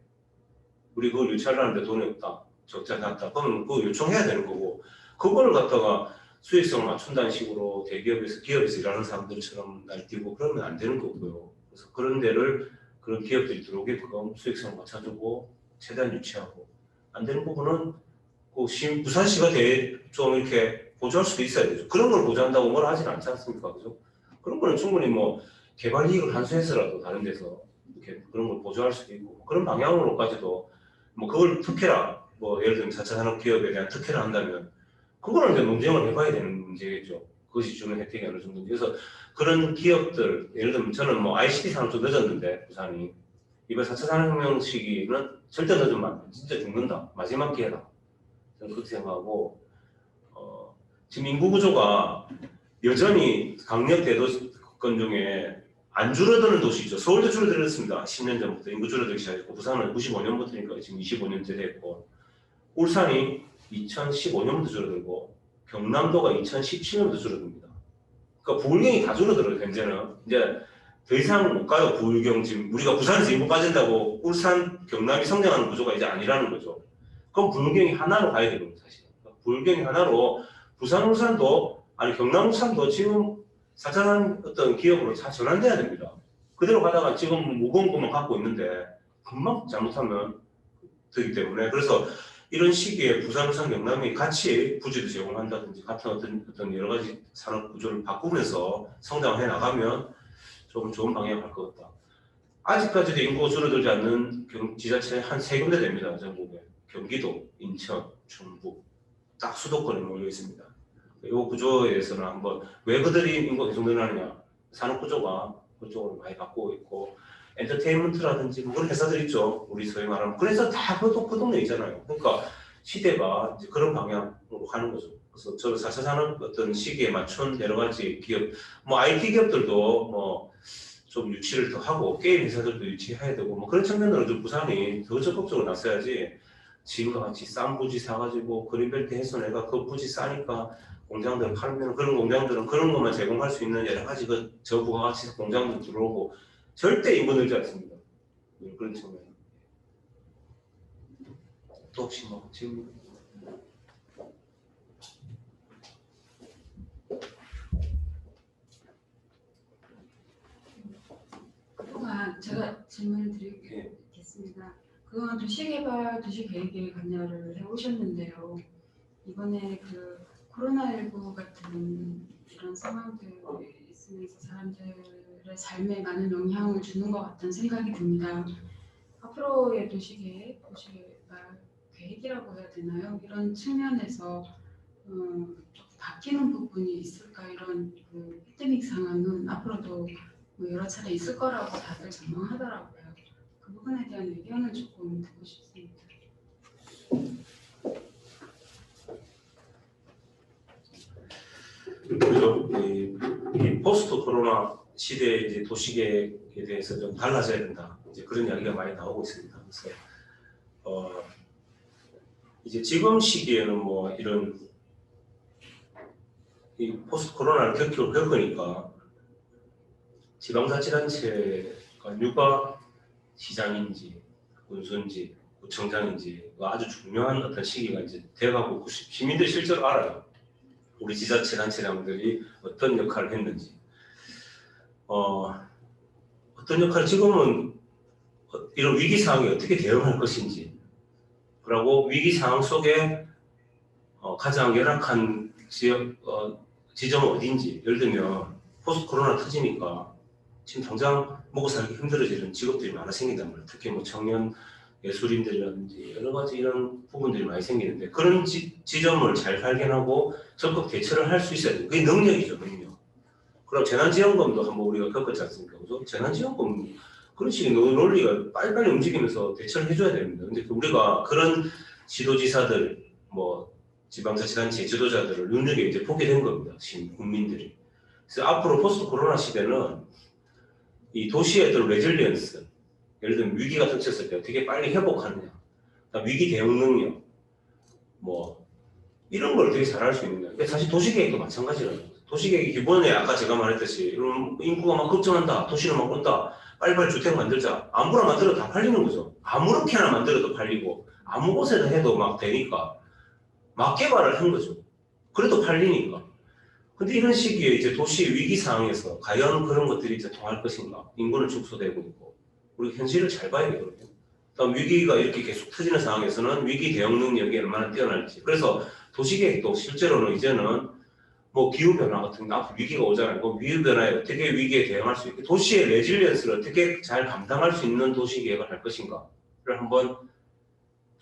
우리 그걸 유치하려는데 돈이 없다. 적자 났다. 그러면 그거 요청해야 되는 거고 그걸 갖다가 수익성을 맞춘다는 식으로 대기업에서 기업에서 일하는 사람들처럼 날뛰고 그러면 안 되는 거고요. 그래서 그런 데를 그런 기업들이 들어오게끔 수익성을 맞춰주고 최대한 유치하고 안 되는 부분은 그 부산시가 좀 이렇게 보조할 수도 있어야 되죠. 그런 걸 보조한다고 뭐라 하진 않지 않습니까? 그죠? 그런 거는 충분히 뭐 개발 이익을 환수해서라도 다른 데서 이렇게 그런 걸 보조할 수도 있고 그런 방향으로까지도 뭐 그걸 특혜라 뭐 예를 들면 4차 산업 기업에 대한 특혜를 한다면 그거는 이제 논쟁을 해봐야 되는 문제겠죠. 그것이 주는 혜택이 어느 정도인지. 그래서 그런 기업들 예를 들면 저는 뭐 ICT 산업 좀 늦었는데 부산이 이번 4차 산업혁명 시기는 절대 늦으면 안 돼. 진짜 죽는다. 마지막 기회다. 저는 그렇게 생각하고 지금 인구 구조가 여전히 강력 대도시권 중에 안 줄어드는 도시죠. 서울도 줄어들었습니다. 10년 전부터 인구 줄어들기 시작했고 부산은 95년부터니까 지금 25년째 됐고 울산이 2015년부터 줄어들고 경남도가 2017년부터 줄어듭니다. 그러니까 부울경이 다 줄어들어요. 현재는 이제 더 이상 못 가요. 부울경 지금 우리가 부산에서 인구 빠진다고 울산, 경남이 성장하는 구조가 이제 아니라는 거죠. 그럼 부울경이 하나로 가야 되는 거예요. 사실. 그러니까 부울경이 하나로 부산, 울산도 아니 경남, 울산도 지금 4차 어떤 기업으로 다 전환돼야 됩니다. 그대로 가다가 지금 무거운 것만 갖고 있는데 금방 잘못하면 되기 때문에 그래서 이런 시기에 부산, 울산, 경남이 같이 부지도 제공한다든지 같은 어떤 여러 가지 산업 구조를 바꾸면서 성장해 나가면 좀 좋은 방향을 갈 것 같다. 아직까지도 인구가 줄어들지 않는 지자체 한 3군데 됩니다. 전국에. 경기도, 인천, 충북 딱 수도권에 몰려 있습니다. 이 구조에 대해서는 한번 왜 그들이 인구가 계속 늘어나느냐 산업 구조가 그쪽으로 많이 바꾸고 있고 엔터테인먼트라든지 뭐 그런 회사들 있죠. 우리 소위 말하면 그래서 다 그 동네 있잖아요. 그러니까 시대가 이제 그런 방향으로 가는 거죠. 그래서 저는 4차 산업 어떤 시기에 맞춘 여러 가지 기업, 뭐 IT 기업들도 뭐 좀 유치를 더 하고 게임 회사들도 유치해야 되고 뭐 그런 측면으로 좀 부산이 더 적극적으로 나서야지 지금과 같이 싼 부지 사가지고 그린벨트 해서 내가 그 부지 싸니까 공장들 팔면 그런 공장들은 그런 것만 제공할 수 있는 여러 가지 그 저부가가치 공장도 들어오고 절대 인구 늘지 않습니다. 그런 측면. 또 혹시 뭐 질문? 그동안 제가 질문을 드리겠습니다. 그동안 도시개발, 도시계획에 관여를 해오셨는데요. 이번에 그 코로나19 같은 이런 상황들이 있으면서 사람들의 삶에 많은 영향을 주는 것 같다는 생각이 듭니다. 앞으로의 도시계획, 도시개발 계획이라고 해야 되나요? 이런 측면에서 좀 바뀌는 부분이 있을까? 이런 그 팬데믹 상황은 앞으로도 뭐 여러 차례 있을 거라고 다들 전망하더라고요. 그 부분에 대한 의견을 조금 듣고 싶습니다. 그죠. 이 포스트 코로나 시대의 이제 도시계획에 대해서 좀 달라져야 된다. 이제 그런 이야기가 많이 나오고 있습니다. 그래서 이제 지금 시기에는 뭐 이런 이 포스트 코로나를 겪으니까 지방자치단체가 누가 시장인지 군수인지 구청장인지가 아주 중요한 어떤 시기가 이제 돼가고 시민들이 실제로 알아요. 우리 지자체 단체장들이 어떤 역할을 했는지 어떤 역할을 지금은 이런 위기 상황에 어떻게 대응할 것인지 그리고 위기 상황 속에 가장 열악한 지점은 어딘지 예를 들면 포스트 코로나 터지니까 지금 당장 먹고 살기 힘들어지는 직업들이 많아 생긴단 말이에요. 특히 뭐 청년 예술인들이라든지 여러 가지 이런 부분들이 많이 생기는데 그런 지점을 잘 발견하고 적극 대처를 할 수 있어야 돼요. 그게 능력이죠, 능력. 그럼 재난지원금도 한번 우리가 겪었지 않습니까? 그죠? 재난지원금 그런 식의 논리가 빨리빨리 움직이면서 대처를 해줘야 됩니다. 근데 우리가 그런 지도지사들, 뭐 지방자치단체 지도자들을 눈여겨 이제 보게 된 겁니다. 지금 국민들이. 그래서 앞으로 포스트 코로나 시대는 이 도시의 어떤 레질리언스, 예를 들면 위기가 닥쳤을 때 어떻게 빨리 회복하느냐, 위기 대응 능력, 뭐 이런 걸 되게 잘할 수 있는 거예요. 그러니까 사실 도시계획도 마찬가지라는 거예요. 도시계획이 기본에 아까 제가 말했듯이 이런 인구가 막 급증한다, 도시를 막 온다, 빨리빨리 주택 만들자. 아무나 만들어도 다 팔리는 거죠. 아무렇게나 만들어도 팔리고 아무 곳에나 해도 막 되니까 막 개발을 한 거죠. 그래도 팔리니까. 근데 이런 시기에 이제 도시 위기 상황에서 과연 그런 것들이 이제 통할 것인가? 인구는 축소되고 있고 우리 현실을 잘 봐야 되거든요. 다음 위기가 이렇게 계속 터지는 상황에서는 위기 대응 능력이 얼마나 뛰어날지. 그래서 도시계획도 실제로는 이제는 뭐 기후변화 같은 게 앞으로 위기가 오잖아요. 그 기후변화에 어떻게 위기에 대응할 수 있게 도시의 레질리언스를 어떻게 잘 감당할 수 있는 도시계획을 할 것인가를 한번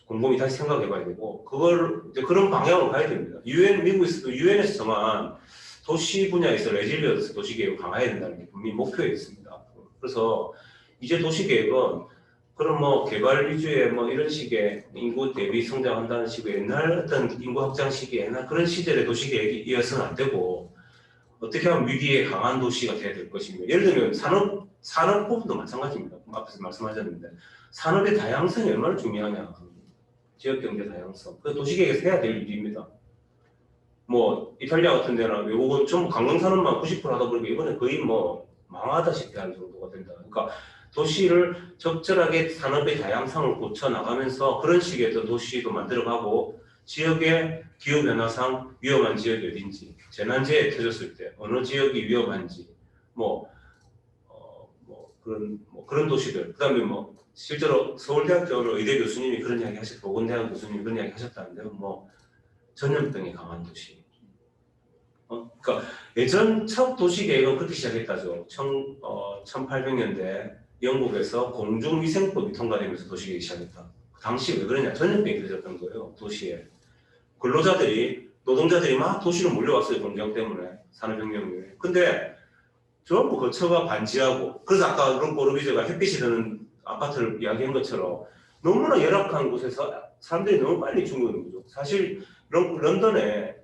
곰곰이 다시 생각해 봐야 되고 그걸 이제 그런 방향으로 가야 됩니다. 미국에서도 유엔에서 정한 도시 분야에서 레질리언스 도시계획을 강화해야 된다는 게 분명히 목표에 있습니다. 그래서 이제 도시계획은 그럼 뭐 개발 위주의 뭐 이런 식의 인구 대비 성장한다는 식의 옛날 어떤 인구 확장 시기에 옛날 그런 시절의 도시계획이 이어서는 안 되고 어떻게 하면 위기에 강한 도시가 돼야 될 것인가. 예를 들면 산업 부분도 마찬가지입니다. 앞에서 말씀하셨는데 산업의 다양성이 얼마나 중요하냐. 지역경제 다양성. 그 도시계획에서 해야 될 일입니다. 뭐 이탈리아 같은 데나 외국은 전부 관광산업만 90% 하다 보니까 이번에 거의 뭐 망하다시피 할 정도가 된다. 그러니까 도시를 적절하게 산업의 다양성을 고쳐 나가면서 그런 식의 도시도 만들어가고 지역의 기후변화상 위험한 지역이 어딘지 재난재해 터졌을 때 어느 지역이 위험한지 뭐 그런 도시들 그다음에 뭐 실제로 서울대학교 의대 교수님이 그런 이야기 하셨고 보건대학 교수님이 그런 이야기 하셨다는데요. 뭐 전염병이 강한 도시. 그러니까 예전 첫 도시계획은 그렇게 시작했다죠. 1800년대 영국에서 공중위생법이 통과되면서 도시계획이 시작했다. 당시 왜 그러냐? 전염병이 터졌던 거예요. 도시에. 근로자들이 노동자들이 막 도시로 몰려왔어요. 공장 때문에 산업혁명에. 근데 전부 거처가 반지하고 그래서 아까 롱보르비저가 햇빛이 드는 아파트를 이야기한 것처럼 너무나 열악한 곳에서 사람들이 너무 빨리 죽는 거죠. 사실 런던에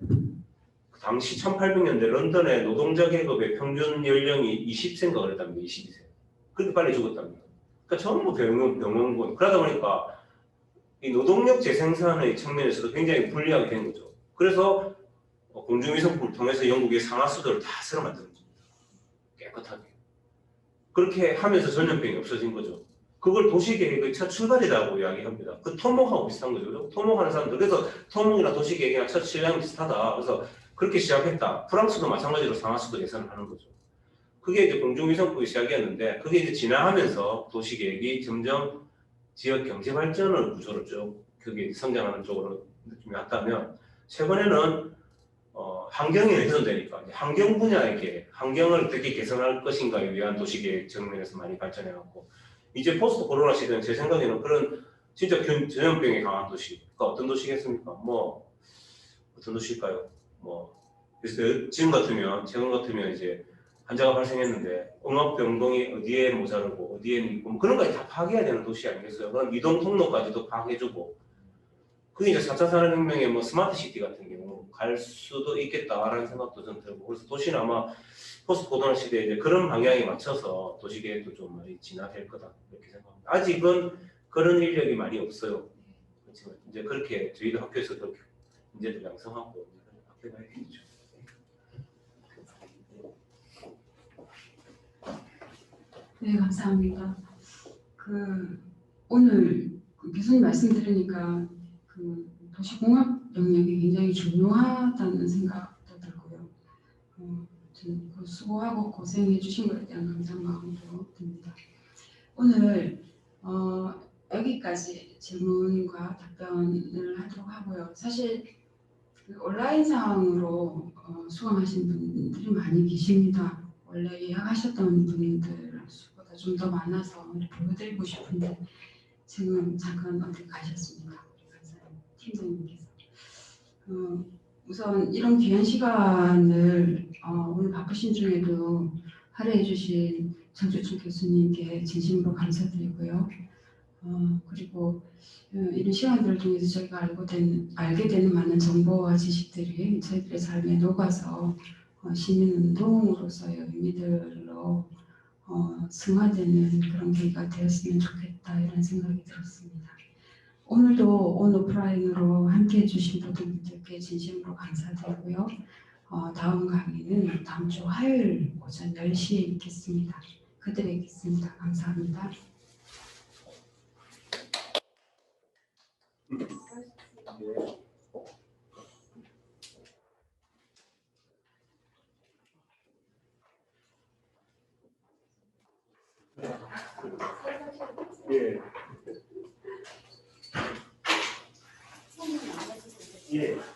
당시 1800년대 런던의 노동자 계급의 평균 연령이 20세인가 그랬답니다. 22세. 그렇게 빨리 죽었답니다. 그러니까 전부 병원군. 그러다 보니까 이 노동력 재생산의 측면에서도 굉장히 불리하게 된 거죠. 그래서 공중위생법을 통해서 영국의 상하수도를 다 새로 만드는 겁니다. 깨끗하게. 그렇게 하면서 전염병이 없어진 거죠. 그걸 도시계획의 첫 출발이라고 이야기합니다. 그 토목하고 비슷한 거죠. 토목하는 사람들. 그래서 토목이나 도시계획이나 첫 시작이 비슷하다. 그래서 그렇게 시작했다. 프랑스도 마찬가지로 상하수도 개선을 하는 거죠. 그게 이제 공중위생법이 시작이었는데 그게 이제 진화하면서 도시계획이 점점 지역 경제 발전을 구조를 쭉 그게 성장하는 쪽으로 느낌이 왔다면 최근에는 환경이 훼손되니까 환경 분야의 계획, 환경을 어떻게 개선할 것인가에 위한 도시계획 측면에서 많이 발전해왔고 이제 포스트 코로나 시대는 제 생각에는 그런 진짜 전염병에 강한 도시가 어떤 도시겠습니까? 뭐 어떤 도시일까요? 뭐 그래서 지금 같으면 최근 같으면 이제 환자가 발생했는데 응급병동이 어디에 모자르고 어디에 있고 뭐 그런 것까지 다 파악해야 되는 도시 아니겠어요? 그럼 이동 통로까지도 파악해주고 그게 이제 4차 산업혁명의 뭐 스마트 시티 같은 경우 갈 수도 있겠다라는 생각도 좀 들고 그래서 도시는 아마 포스트 코로나 시대에 이제 그런 방향에 맞춰서 도시계획도 좀 많이 진화될 거다 이렇게 생각합니다. 아직은 그런 인력이 많이 없어요. 그렇지만 이제 그렇게 저희도 학교에서 그렇게 인재들 양성하고 학교가 해야겠죠. 네, 감사합니다. 오늘 교수님 말씀 들으니까 도시공학 영역이 굉장히 중요하다는 생각도 들고요. 수고하고 고생해 주신 것에 대한 감사한 마음도 듭니다. 오늘 여기까지 질문과 답변을 하도록 하고요. 사실 온라인상으로 수강하신 분들이 많이 계십니다. 원래 예약하셨던 분들 수보다 좀 더 많아서 보여드리고 싶은데 지금 잠깐 어디 가셨습니다. 우리 간사님 팀장님께서 우선 이런 귀한 시간을 오늘 바쁘신 중에도 할애해 주신 정주춘 교수님께 진심으로 감사드리고요. 그리고 이런 시간들을 통해서 저희가 알게 되는 많은 정보와 지식들이 저희들의 삶에 녹아서 시민운동으로서의 의미들로 승화되는 그런 계기가 되었으면 좋겠다 이런 생각이 들었습니다. 오늘도 온오프라인으로 함께해 주신 모든 분들께 진심으로 감사드리고요. 다음 강의는 다음 주 화요일 오전 10시에 있겠습니다. 그때 뵙겠습니다. 감사합니다. 예. 예.